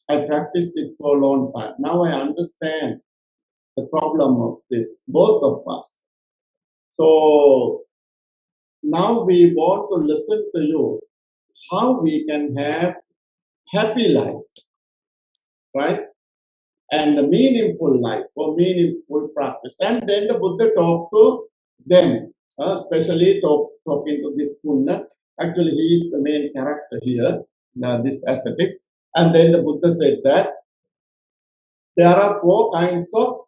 I practiced it for a long time. Now I understand the problem of this, both of us. So now we want to listen to you, how we can have happy life, right? And the meaningful life or meaningful practice. And then the Buddha talked to them, especially talking to this Punna. Actually, he is the main character here, this ascetic. And then the Buddha said that there are 4 kinds of,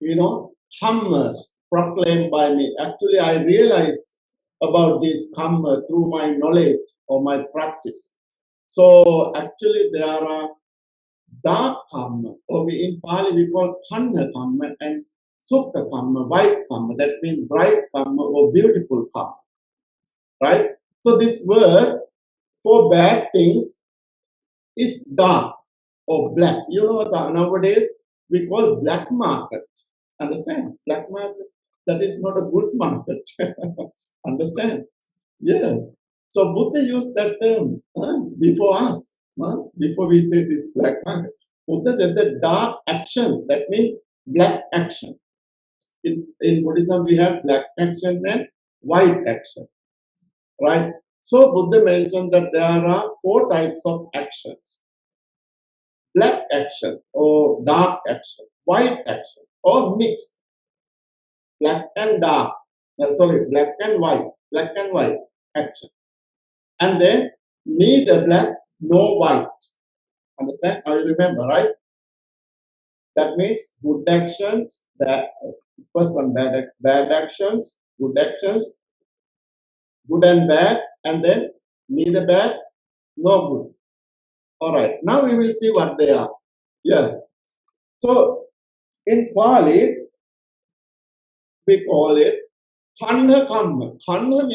Dhammas proclaimed by me. Actually, I realized about this Dhamma through my knowledge or my practice. So actually, there are dark Dhamma, or in Pali we call Khanna Dhamma and Sukha Dhamma, white Dhamma. That means bright Dhamma or beautiful Dhamma. Right? So this word for bad things is dark or black. You know, nowadays we call black market. Understand? Black market. That is not a good market. Understand? Yes. So Buddha used that term before us. Before we say this black market. Buddha said that dark action. That means black action. In Buddhism, we have black action and white action. Right? So Buddha mentioned that there are 4 types of actions. Black action or dark action, white action or mixed. Black and dark, black and white action. And then neither black nor white. Understand? Now you remember, right? That means good actions, first one, bad actions, good actions, good and bad, and then neither bad nor good. All right, now we will see what they are. Yes. So in Pali, we call it Kanha Kamma. Kanha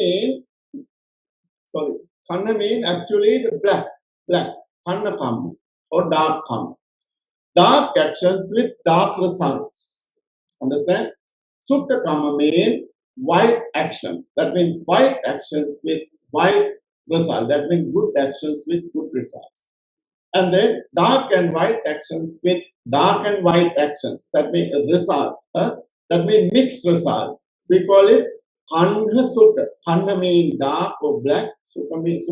mean actually the black, Kanha Kamma or dark Kamma. Dark actions with dark results. Understand? Sukha Kamma mean white action. That means white actions with white result. That means good actions with good results. And then dark and white actions with dark and white actions. That means a result. That means mixed result. We call it Kanha Sukha. Kanha means dark or black. Sukha means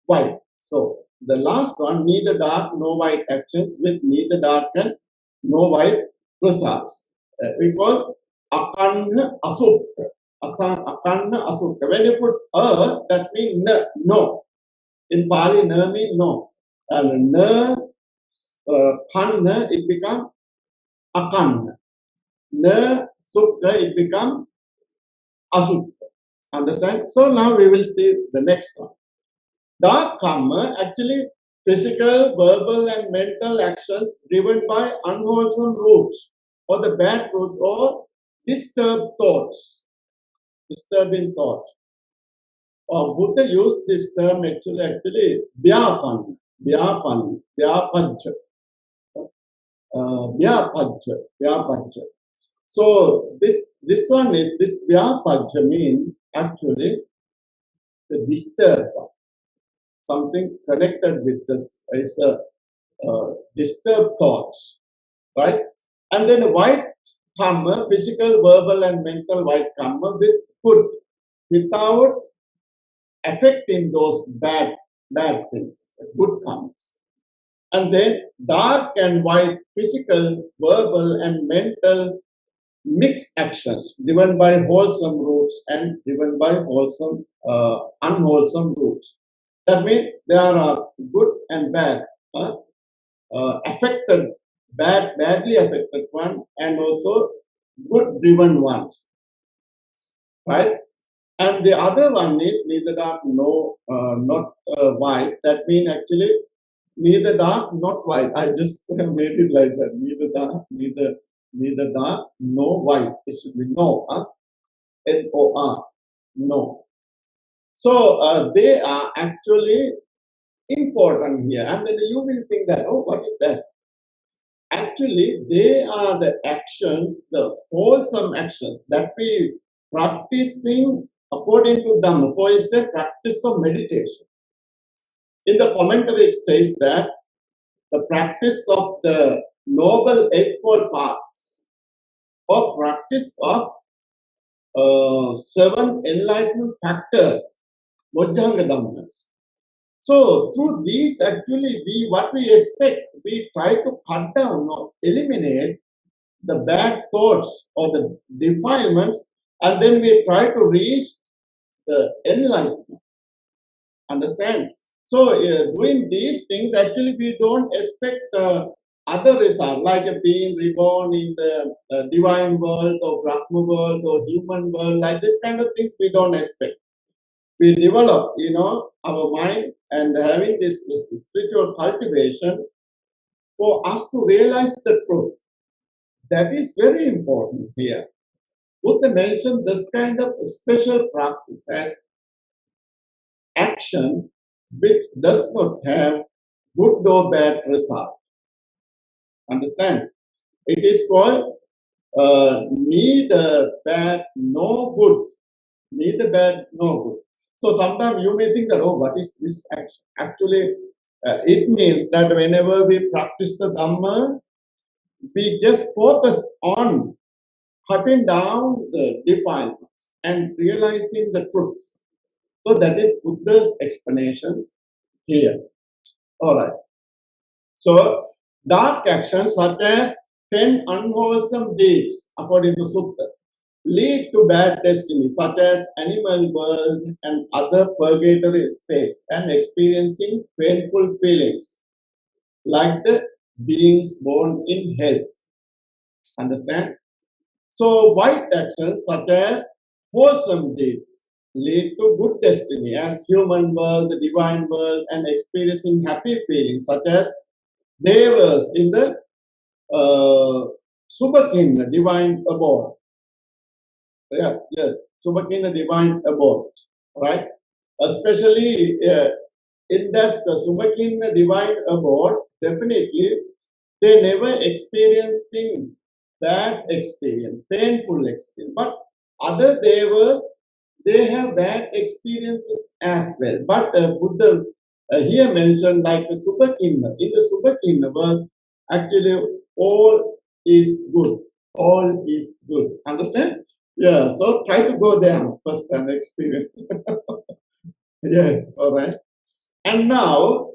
white. So the last one, neither dark nor white actions with neither dark and no white results. We call Akanha Asukha. Akanha Asukha. When you put a, that means no. In Pali, na means no. And na, kanha, it becomes akanha. Na, sukha, it becomes asukha. Understand? So now we will see the next one. Dark karma, actually physical, verbal and mental actions driven by unwholesome roots or the bad roots or disturbing thoughts. Buddha used this term actually vyapanna, vyapajja. So this vyapajja means actually the disturbed one. Something connected with this is disturbed thoughts, right? And then white karma, physical, verbal and mental white karma with good, without affecting those bad things, good karmas. And then dark and white, physical, verbal and mental mixed actions driven by wholesome roots and driven by unwholesome roots. That means there are good and bad, badly affected one, and also good driven ones, right? And the other one is neither dark, not white. That means actually neither dark, not white. I just made it like that. Neither dark, no white. It should be no, N-O-R, no. So they are actually important here. And then you will think that, oh, what is that? Actually, they are the actions, the wholesome actions that we practicing according to Dhamma. For instance, practice of meditation. In the commentary, it says that the practice of the Noble Eightfold Paths or practice of 7 enlightenment factors, Bojjhanga Dhammas. So through these, actually, what we expect, we try to cut down or eliminate the bad thoughts or the defilements, and then we try to reach the enlightenment. Understand? So doing these things, actually, we don't expect other results, like being reborn in the divine world or Brahma world or human world, like this kind of things we don't expect. We develop, our mind and having this spiritual cultivation for us to realize the truth. That is very important here. Buddha mentioned this kind of special practice as action which does not have good or bad result. Understand? It is called neither bad nor good. Neither bad nor good. So sometimes you may think that, oh, what is this action? Actually, it means that whenever we practice the Dhamma, we just focus on cutting down the defilements and realizing the truths. So that is Buddha's explanation here. All right. So dark actions such as 10 unwholesome deeds, according to Sutta, lead to bad destiny, such as animal world and other purgatory states, and experiencing painful feelings, like the beings born in hells. Understand? So right actions such as wholesome deeds lead to good destiny as human world, the divine world, and experiencing happy feelings such as devas in the Subhakin, divine abode. Yeah, yes, Subhakin, divine abode, right? Especially in that Subhakin, divine abode, definitely they never experiencing bad experience, painful experience. But other devas, they have bad experiences as well. But Buddha here mentioned like the Subhakinna. In the Subhakinna world, actually all is good. All is good. Understand? Yeah. So try to go there first and experience. Yes. All right. And now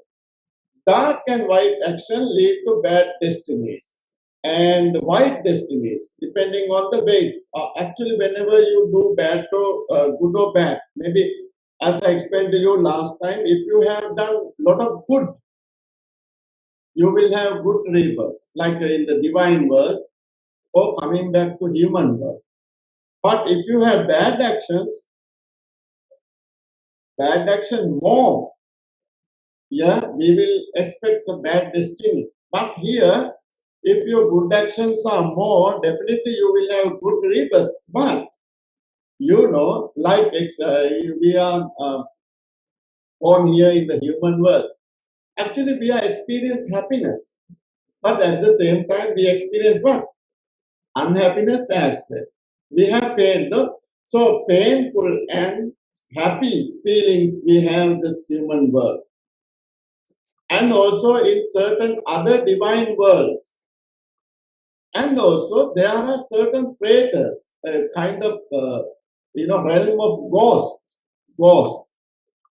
dark and white action lead to bad destinies and white destinies depending on the weight. Actually, whenever you do bad to good or bad, maybe as I explained to you last time, if you have done a lot of good, you will have good rebirths, like in the divine world or coming back to human world. But if you have bad actions more, yeah, we will expect a bad destiny. But here, if your good actions are more, definitely you will have good rebirths. But you know, like we are born here in the human world. Actually, we are experience happiness, but at the same time, we experience what? Unhappiness as well. We have pain, though. So painful and happy feelings we have this human world. And also in certain other divine worlds. And also there are certain pretas, a kind of realm of ghosts,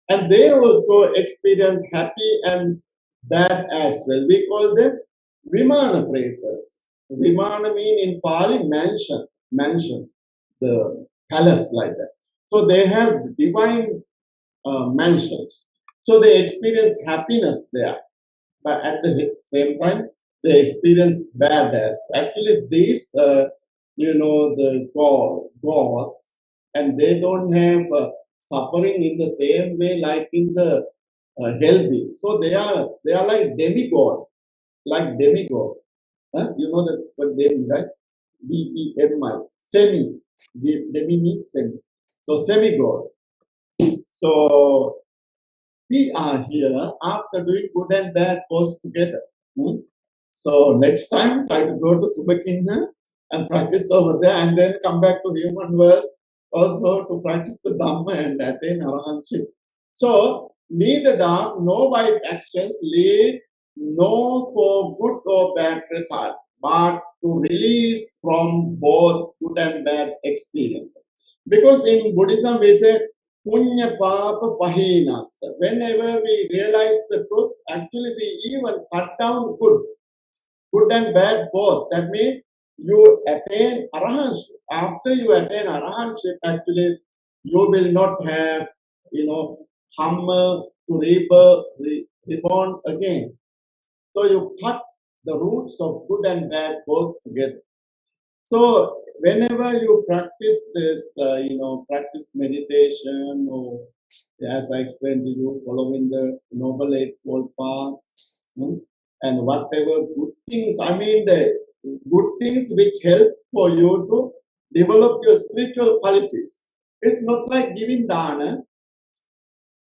and they also experience happy and bad as well. We call them Vimana pretas. Vimana mean in Pali mansion, the palace like that. So they have divine mansions. So they experience happiness there, but at the same time, they experience bad as. Actually, these, the ghosts, and they don't have suffering in the same way like in the hell beings. So they are like demigod, like demigod. Huh? You know that what demi, right? Demi, semi. Demi means semi. So semi-god. So we are here after doing good and bad goes together. So next time, try to go to Subhakinna and practice over there, and then come back to human world also to practice the Dhamma and attain arahantship. So neither dark nor white actions lead no for good or bad result, but to release from both good and bad experiences. Because in Buddhism we say punya papa pahinas. Whenever we realize the truth, actually we even cut down good and bad both. That means you attain arahantship. After you attain arahantship, actually you will not have, karma to reborn again. So you cut the roots of good and bad both together. So whenever you practice this, practice meditation, or as I explained to you, following the Noble Eightfold Paths, and whatever good things, the good things which help for you to develop your spiritual qualities. It's not like giving dana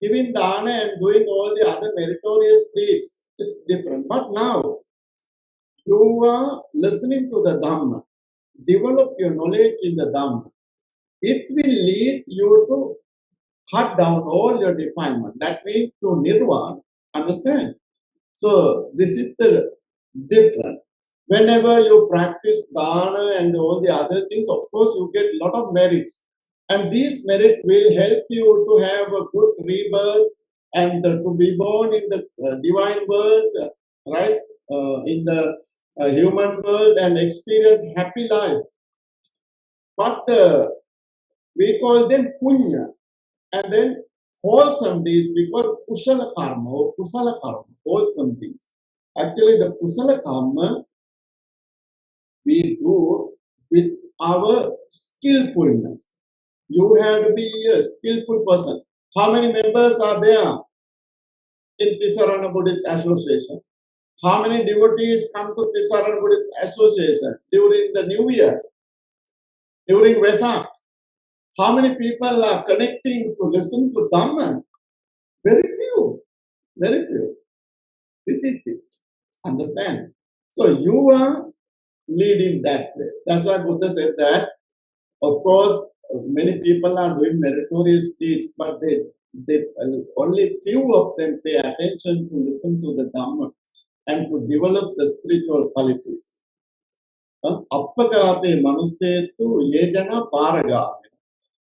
and doing all the other meritorious deeds. It's different. But now you are listening to the Dhamma. Develop your knowledge in the Dhamma. It will lead you to cut down all your defilement. That means to nirvana. Understand? So this is the difference. Whenever you practice dana and all the other things, of course you get a lot of merits. And these merit will help you to have a good rebirth and to be born in the divine world, right? In the human world and experience happy life. But we call them punya. And then wholesome deeds we call kusala karma or kusala karma, wholesome deeds. Actually, the kusala karma we do with our skillfulness. You have to be a skillful person. How many members are there in Ti-Sarana Buddhist Association? How many devotees come to Ti-Sarana Buddhist Association during the New Year, during Vassāvāsa? How many people are connecting to listen to Dhamma? Very few. Very few. This is it. Understand? So you are leading that way. That's why Buddha said that, of course, many people are doing meritorious deeds, but they only few of them pay attention to listen to the Dhamma and to develop the spiritual qualities. Appagate manusetu yejana paragame.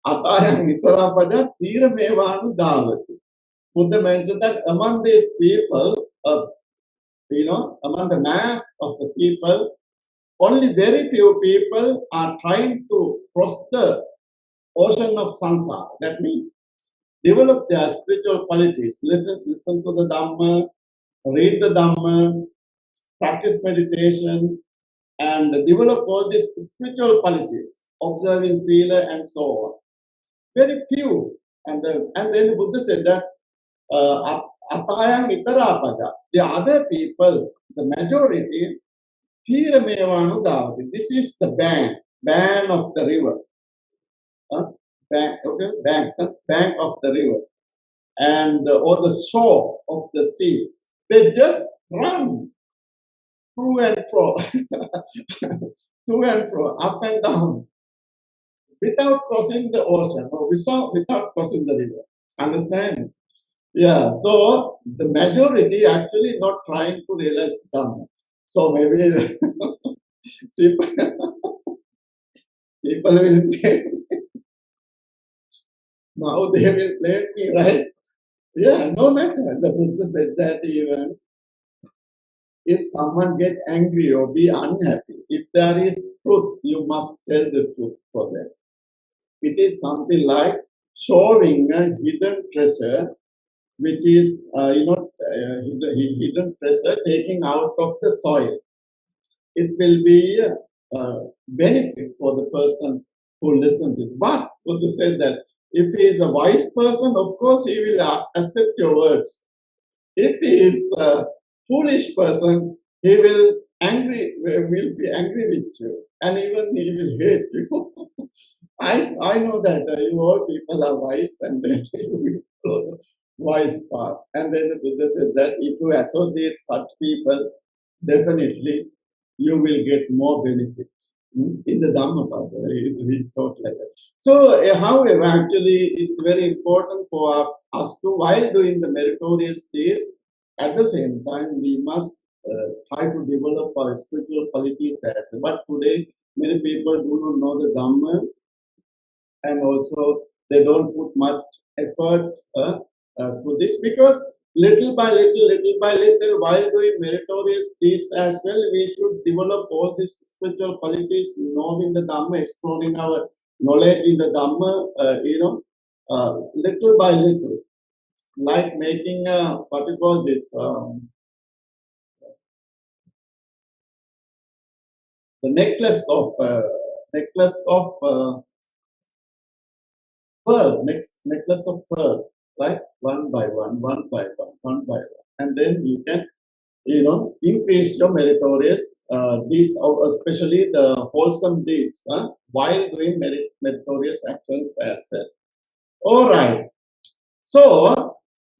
Atayam itarapada tiramevanu davati. Buddha mentioned that among these people, among the mass of the people, only very few people are trying to cross the ocean of samsara. That means develop their spiritual qualities. Listen to the Dhamma, read the Dhamma, practice meditation, and develop all these spiritual qualities, observing sila and so on. Very few. And then Buddha said that apayang itarapada, the other people, the majority, thiramevanu davati. This is the bank of the river. Bank of the river. And or the shore of the sea. They just run to and fro, to and fro, up and down, without crossing the ocean or without crossing the river. Understand? Yeah, so the majority actually not trying to realize Dhamma. So maybe people will blame me. Now they will blame me, right? Yeah, no matter. The Buddha said that even if someone get angry or be unhappy, if there is truth, you must tell the truth for them. It is something like showing a hidden treasure, which is, hidden treasure taking out of the soil. It will be a benefit for the person who listens to it. But Buddha said that if he is a wise person, of course he will accept your words. If he is a foolish person, he will be angry with you, and even he will hate you. I know that you all people are wise, and then you will follow the wise path. And then the Buddha said that if you associate such people, definitely you will get more benefit. In the Dhammapada, he taught like that. So, however, actually, it's very important for us to, while doing the meritorious deeds, at the same time, we must try to develop our spiritual qualities as well. But today, many people do not know the Dhamma, and also they don't put much effort to this, because little by little, while doing meritorious deeds as well, we should develop all these spiritual qualities, knowing the Dhamma, exploring our knowledge in the Dhamma, little by little, like making what you call this, the necklace of pearl, necklace of pearl, right? One by one, and then you can, increase your meritorious deeds, especially the wholesome deeds, while doing meritorious actions as well. All right. So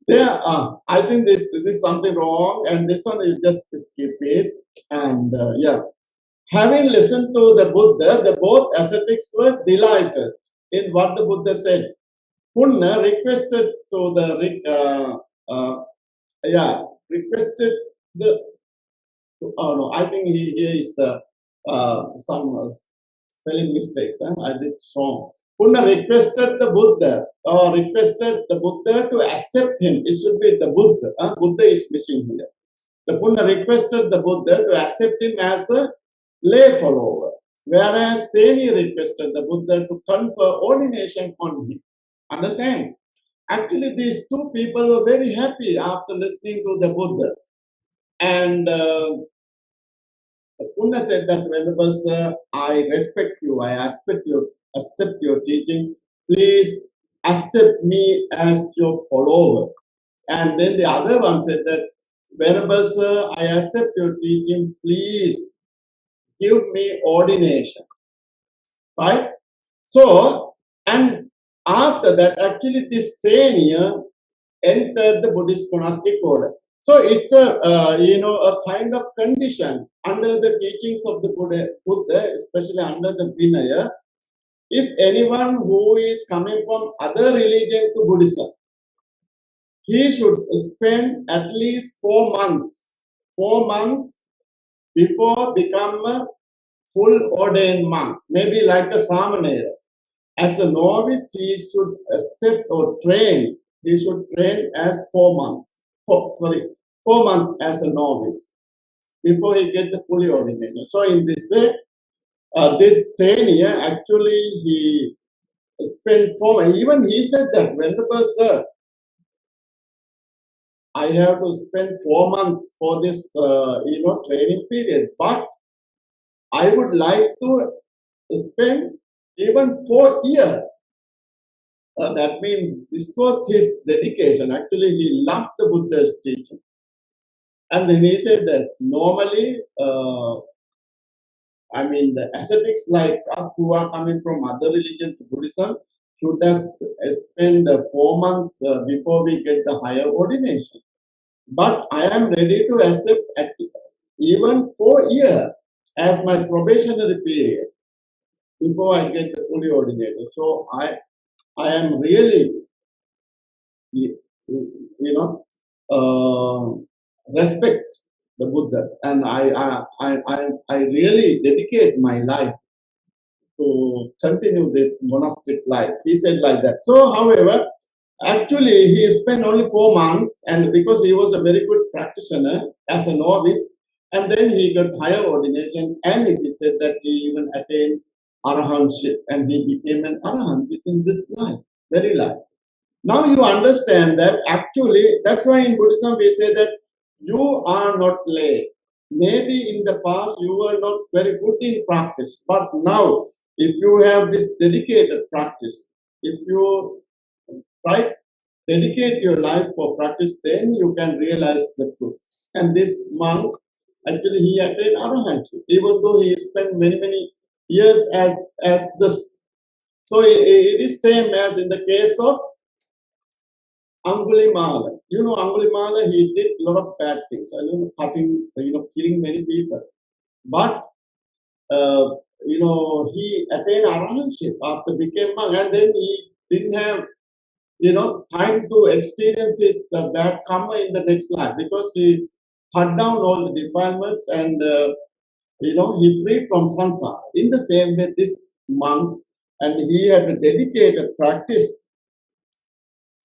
there, I think this is something wrong, and this one you just skip it. And yeah, having listened to the Buddha, the both ascetics were delighted in what the Buddha said. Punna requested to the requested the. Oh no, I think he is some spelling mistake. I did wrong. Punna requested the Buddha, to accept him. It should be the Buddha. Buddha is missing here. The Punna requested the Buddha to accept him as a lay follower, whereas Seni requested the Buddha to confer ordination on him. Understand? Actually, these two people were very happy after listening to the Buddha. And the Puna said that, Venerable Sir, I respect you, I accept your teaching. Please accept me as your follower. And then the other one said that, Venerable Sir, I accept your teaching. Please give me ordination. Right? So, and after that, actually, this senior entered the Buddhist monastic order. So it's a kind of condition under the teachings of the Buddha, especially under the Vinaya. If anyone who is coming from other religion to Buddhism, he should spend at least 4 months before become a full ordained monk, maybe like a Samanera. As a novice, he should accept or train. He should train as 4 months. 4 months as a novice before he get the fully ordination. So in this way, this senior actually he spent 4 months. Even he said that, Venerable Sir, I have to spend 4 months for this training period, but I would like to spend even 4 years. That means this was his dedication. Actually, he loved the Buddha's teaching. And then he said that normally, the ascetics like us who are coming from other religion to Buddhism should just spend 4 months before we get the higher ordination. But I am ready to accept at even 4 years as my probationary period before I get the fully ordinated. So I am really, respect the Buddha, and I really dedicate my life to continue this monastic life. He said like that. So, however, actually he spent only 4 months, and because he was a very good practitioner as a novice, and then he got higher ordination, and he said that he even attained arahantship, and he became an arahant within this life, very life. Now you understand that actually, that's why in Buddhism we say that you are not lay. Maybe in the past you were not very good in practice, but now if you have this dedicated practice, if you dedicate your life for practice, then you can realize the truth. And this monk, actually he attained arahantship, even though he spent many years as this. So it is same as in the case of Angulimala. Angulimala, he did a lot of bad things. Cutting, killing many people. But, he attained arahantship after became monk, and then he didn't have, time to experience it, the bad karma in the next life, because he cut down all the defilements and, he freed from samsara. In the same way, this monk, and he had a dedicated practice.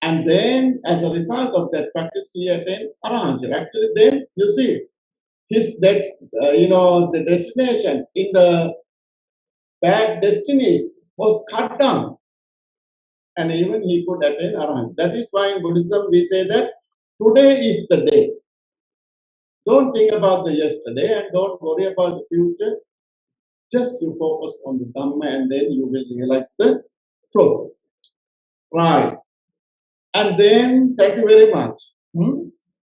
And then, as a result of that practice, he attained arahantship. Actually, then you see his the destination in the bad destinies was cut down, and even he could attain arahantship. That is why in Buddhism we say that today is the day. Don't think about the yesterday and don't worry about the future. Just you focus on the Dhamma, and then you will realize the truths. Right. And then, thank you very much.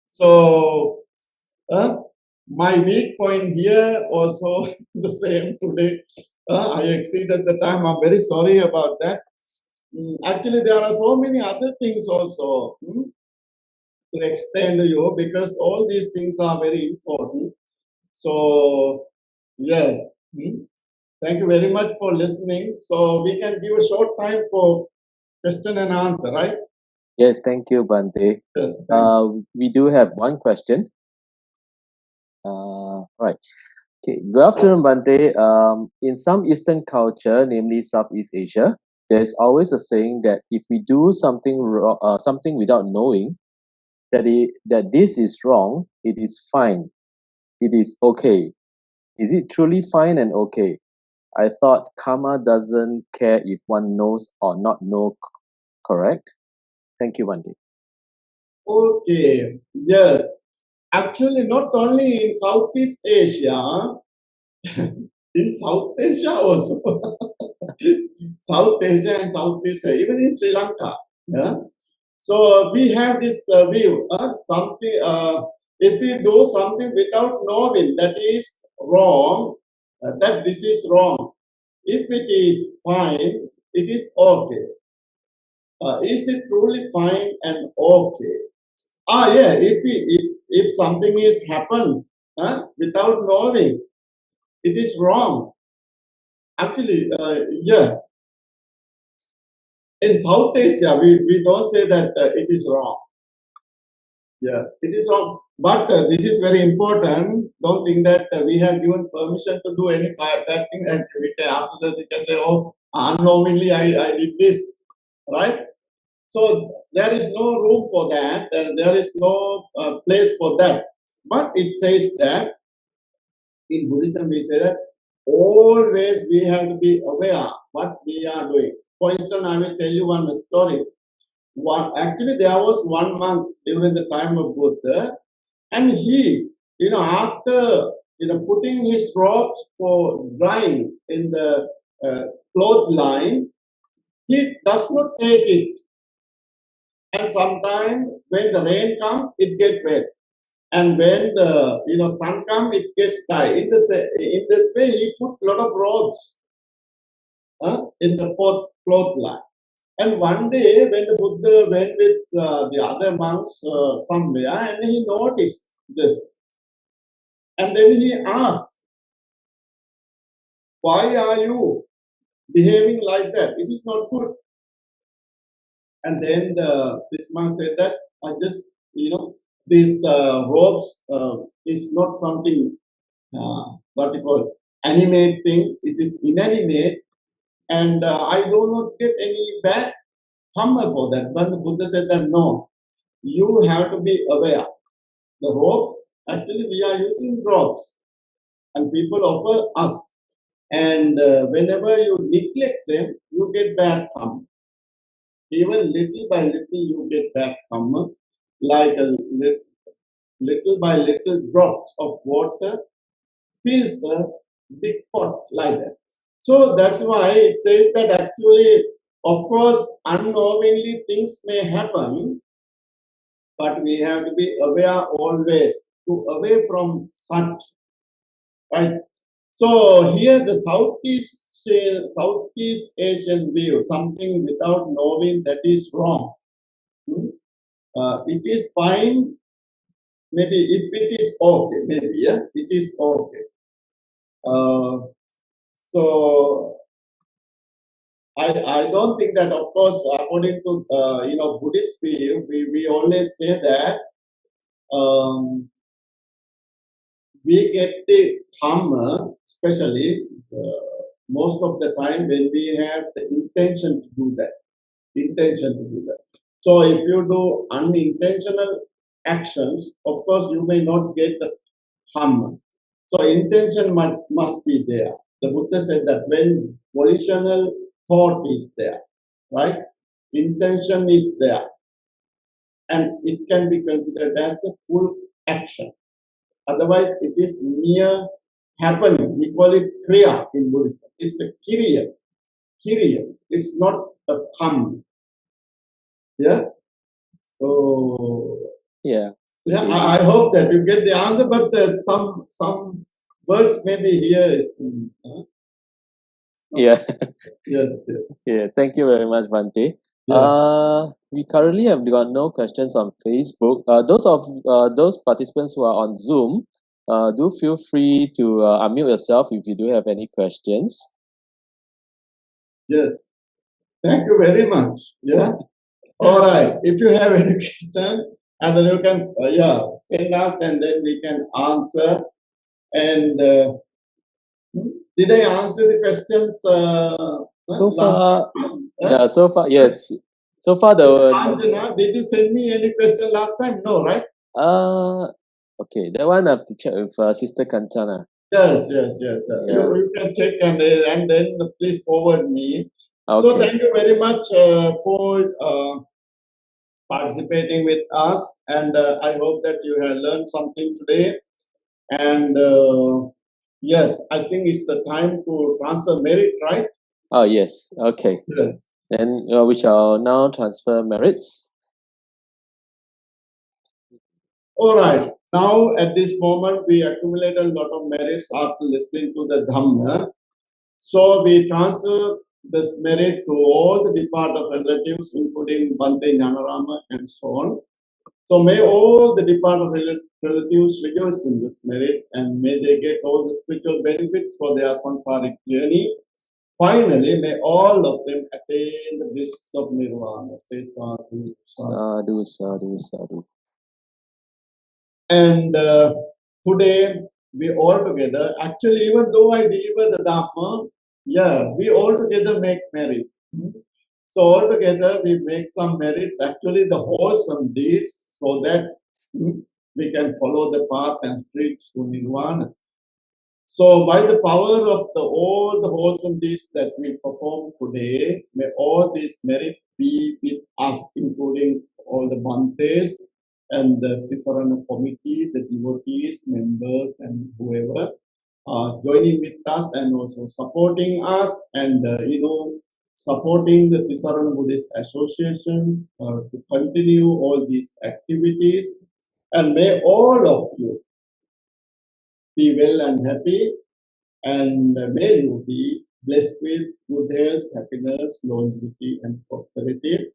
So, my weak point here also the same today. I exceeded the time. I'm very sorry about that. Actually, there are so many other things also to explain to you, because all these things are very important. So, yes. Thank you very much for listening. So, we can give a short time for question and answer, right? Yes, thank you, Bhante. Yes, we do have one question. Right. Okay. Good afternoon, Bhante. In some Eastern culture, namely Southeast Asia, there's always a saying that if we do something without knowing that this is wrong, it is fine. It is okay. Is it truly fine and okay? I thought karma doesn't care if one knows or not know. Correct? Thank you, Bhante. Okay. Yes. Actually, not only in Southeast Asia, in South Asia also. South Asia and Southeast Asia, even in Sri Lanka. Yeah? So we have this view, if we do something without knowing that is wrong, that this is wrong. If it is fine, it is okay. Is it truly fine and okay? Yeah, if something is happened without knowing, it is wrong. Actually, yeah. In South Asia, we don't say that it is wrong. Yeah, it is wrong. But this is very important. Don't think that we have given permission to do any bad thing, and we can, after that we can say, oh, unknowingly I did this, right? So there is no room for that. There is no place for that. But it says that in Buddhism we say that always we have to be aware what we are doing. For instance, I will tell you one story. Actually, there was one monk during the time of Buddha, and he, after putting his robes for drying in the cloth line, he does not take it. And sometimes when the rain comes, it gets wet. And when the sun comes, it gets dry. In this way, he put a lot of robes in the cloth line. And one day, when the Buddha went with the other monks somewhere, and he noticed this. And then he asked, why are you behaving like that? It is not good. And then this monk said that, I just, these robes is not something, what you call, animate thing. It is inanimate. And I do not get any bad karma for that. But the Buddha said that, no, you have to be aware. The robes, actually we are using robes. And people offer us. And whenever you neglect them, you get bad karma. Even little by little, you get bad karma. Like a little by little drops of water fills a big pot like that. So that's why it says that actually, of course, unknowingly things may happen, but we have to be aware always, to away from such, right? So here the Southeast Asian view, something without knowing that is wrong. It is fine, maybe if it is okay, maybe, yeah, it is okay. So I don't think that, of course, according to Buddhist view, we always say that we get the karma, especially most of the time when we have the intention to do that. So if you do unintentional actions, of course you may not get the karma. So intention must be there. The Buddha said that when volitional thought is there, right? Intention is there. And it can be considered as the full action. Otherwise, it is mere happening. We call it kriya in Buddhism. It's a kiriya. It's not a karma. Yeah? So, yeah. I hope that you get the answer, but some words maybe here is. Yeah. Yes. Yeah. Thank you very much, Bhante. Yeah. We currently have got no questions on Facebook. Those participants who are on Zoom, do feel free to unmute yourself if you do have any questions. Yes. Thank you very much. Yeah. All right. If you have any question, and then you can send us, and then we can answer. And did I answer the questions? So far, so far, yes. So far, Anjana, did you send me any question last time? No, right? Okay, that one I have to check with Sister Kanchana. Yes. Yeah. You can check and then please forward me. Okay. So thank you very much for participating with us, and I hope that you have learned something today. And yes, I think it's the time to transfer merit, right? Oh, yes. Okay. Yes. Then we shall now transfer merits. All right. Now, at this moment, we accumulated a lot of merits after listening to the Dhamma. So we transfer this merit to all the departed relatives, including Bhante Jnanarama and so on. So may all the departed relatives rejoice in this merit, and may they get all the spiritual benefits for their samsaric journey. Finally, may all of them attain the bliss of nirvana. Say sadhu, sadhu. Sadhu, sadhu, sadhu. And today, we all together, actually, even though I deliver the Dhamma, yeah, we all together make merit. So all together, we make some merits, actually the wholesome deeds, so that we can follow the path and reach to nirvana. So by the power of all the wholesome deeds that we perform today, may all these merit be with us, including all the Bhantes and the Ti-Sarana committee, the devotees, members, and whoever joining with us and also supporting us, and supporting the Ti-Sarana Buddhist Association to continue all these activities. And may all of you be well and happy, and may you be blessed with good health, happiness, longevity, and prosperity.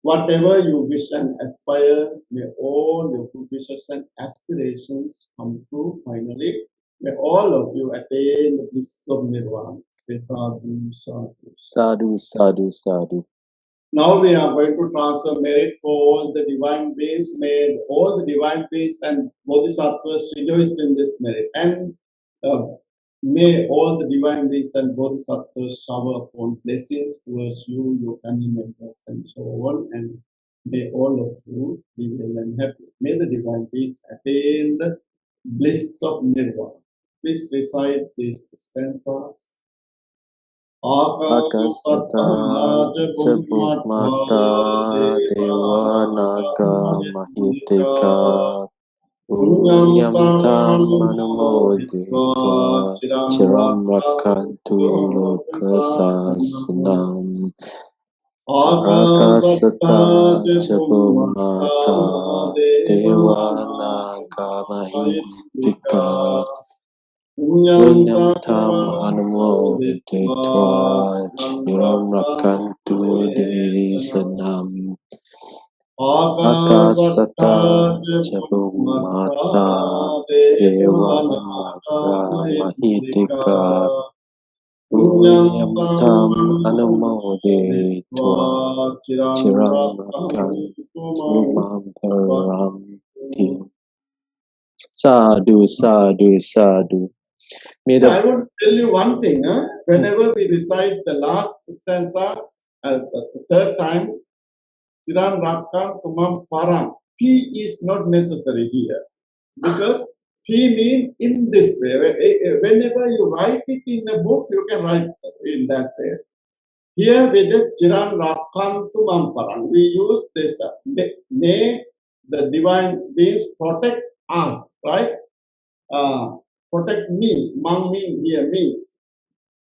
Whatever you wish and aspire, may all your good wishes and aspirations come true finally. May all of you attain the bliss of nirvana. Say sadhu, sadhu. Sadhu, sadhu, sadhu. Now we are going to transfer merit for all the divine beings. May all the divine beings and bodhisattvas rejoice in this merit. And may all the divine beings and bodhisattvas shower upon blessings towards you, your family members, and so on. And may all of you be well and happy. May the divine beings attain the bliss of nirvana. Please recite these stanzas. Akasata Mata Dewa Naga Mahitika Punyam Tam Manumoditva Chiram Rakantu Lokasasanam Akasata Mata Dewa Naga Mahitika Punyam Tam Anumoditva Chiram Rakantu Devisanam Akasata Mata Dewa Naga Mahitika Punyam Tam Anumoditva Chiram Rakantu Paramti. Sadhu, sadhu, sadhu. May I want to tell you one thing. Whenever we recite the last stanza, the third time, Chiran Rakam Tumam Parang, T is not necessary here. Because T means in this way. Whenever you write it in a book, you can write in that way. Here with the Chiran Rakam Tumam Parang, we use this. May the divine beings protect us, right? Protect me. Mang mean here me.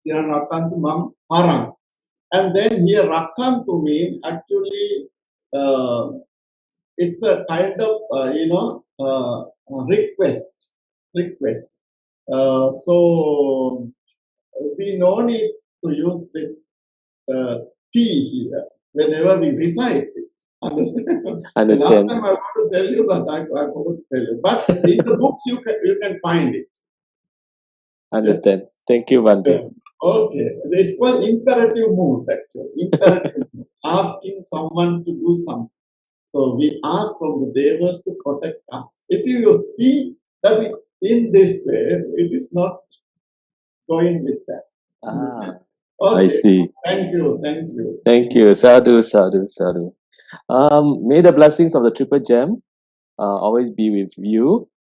Chiran Rakantu Mam Parang. And then here Rakantu mean actually it's a kind of request. So we no need to use this T here whenever we recite it. Understand? Understand. The last time I want to tell you, but I forgot to tell you. But in the books you can find it. Understand. Thank you, Bhante. Okay. It's called imperative mood, actually. Imperative mood. Asking someone to do something. So we ask from the devas to protect us. If you use T, that means in this way, it is not going with that. Okay. I see. Thank you. Thank you. Thank you. Sadhu, sadhu, sadhu. May the blessings of the Triple Gem always be with you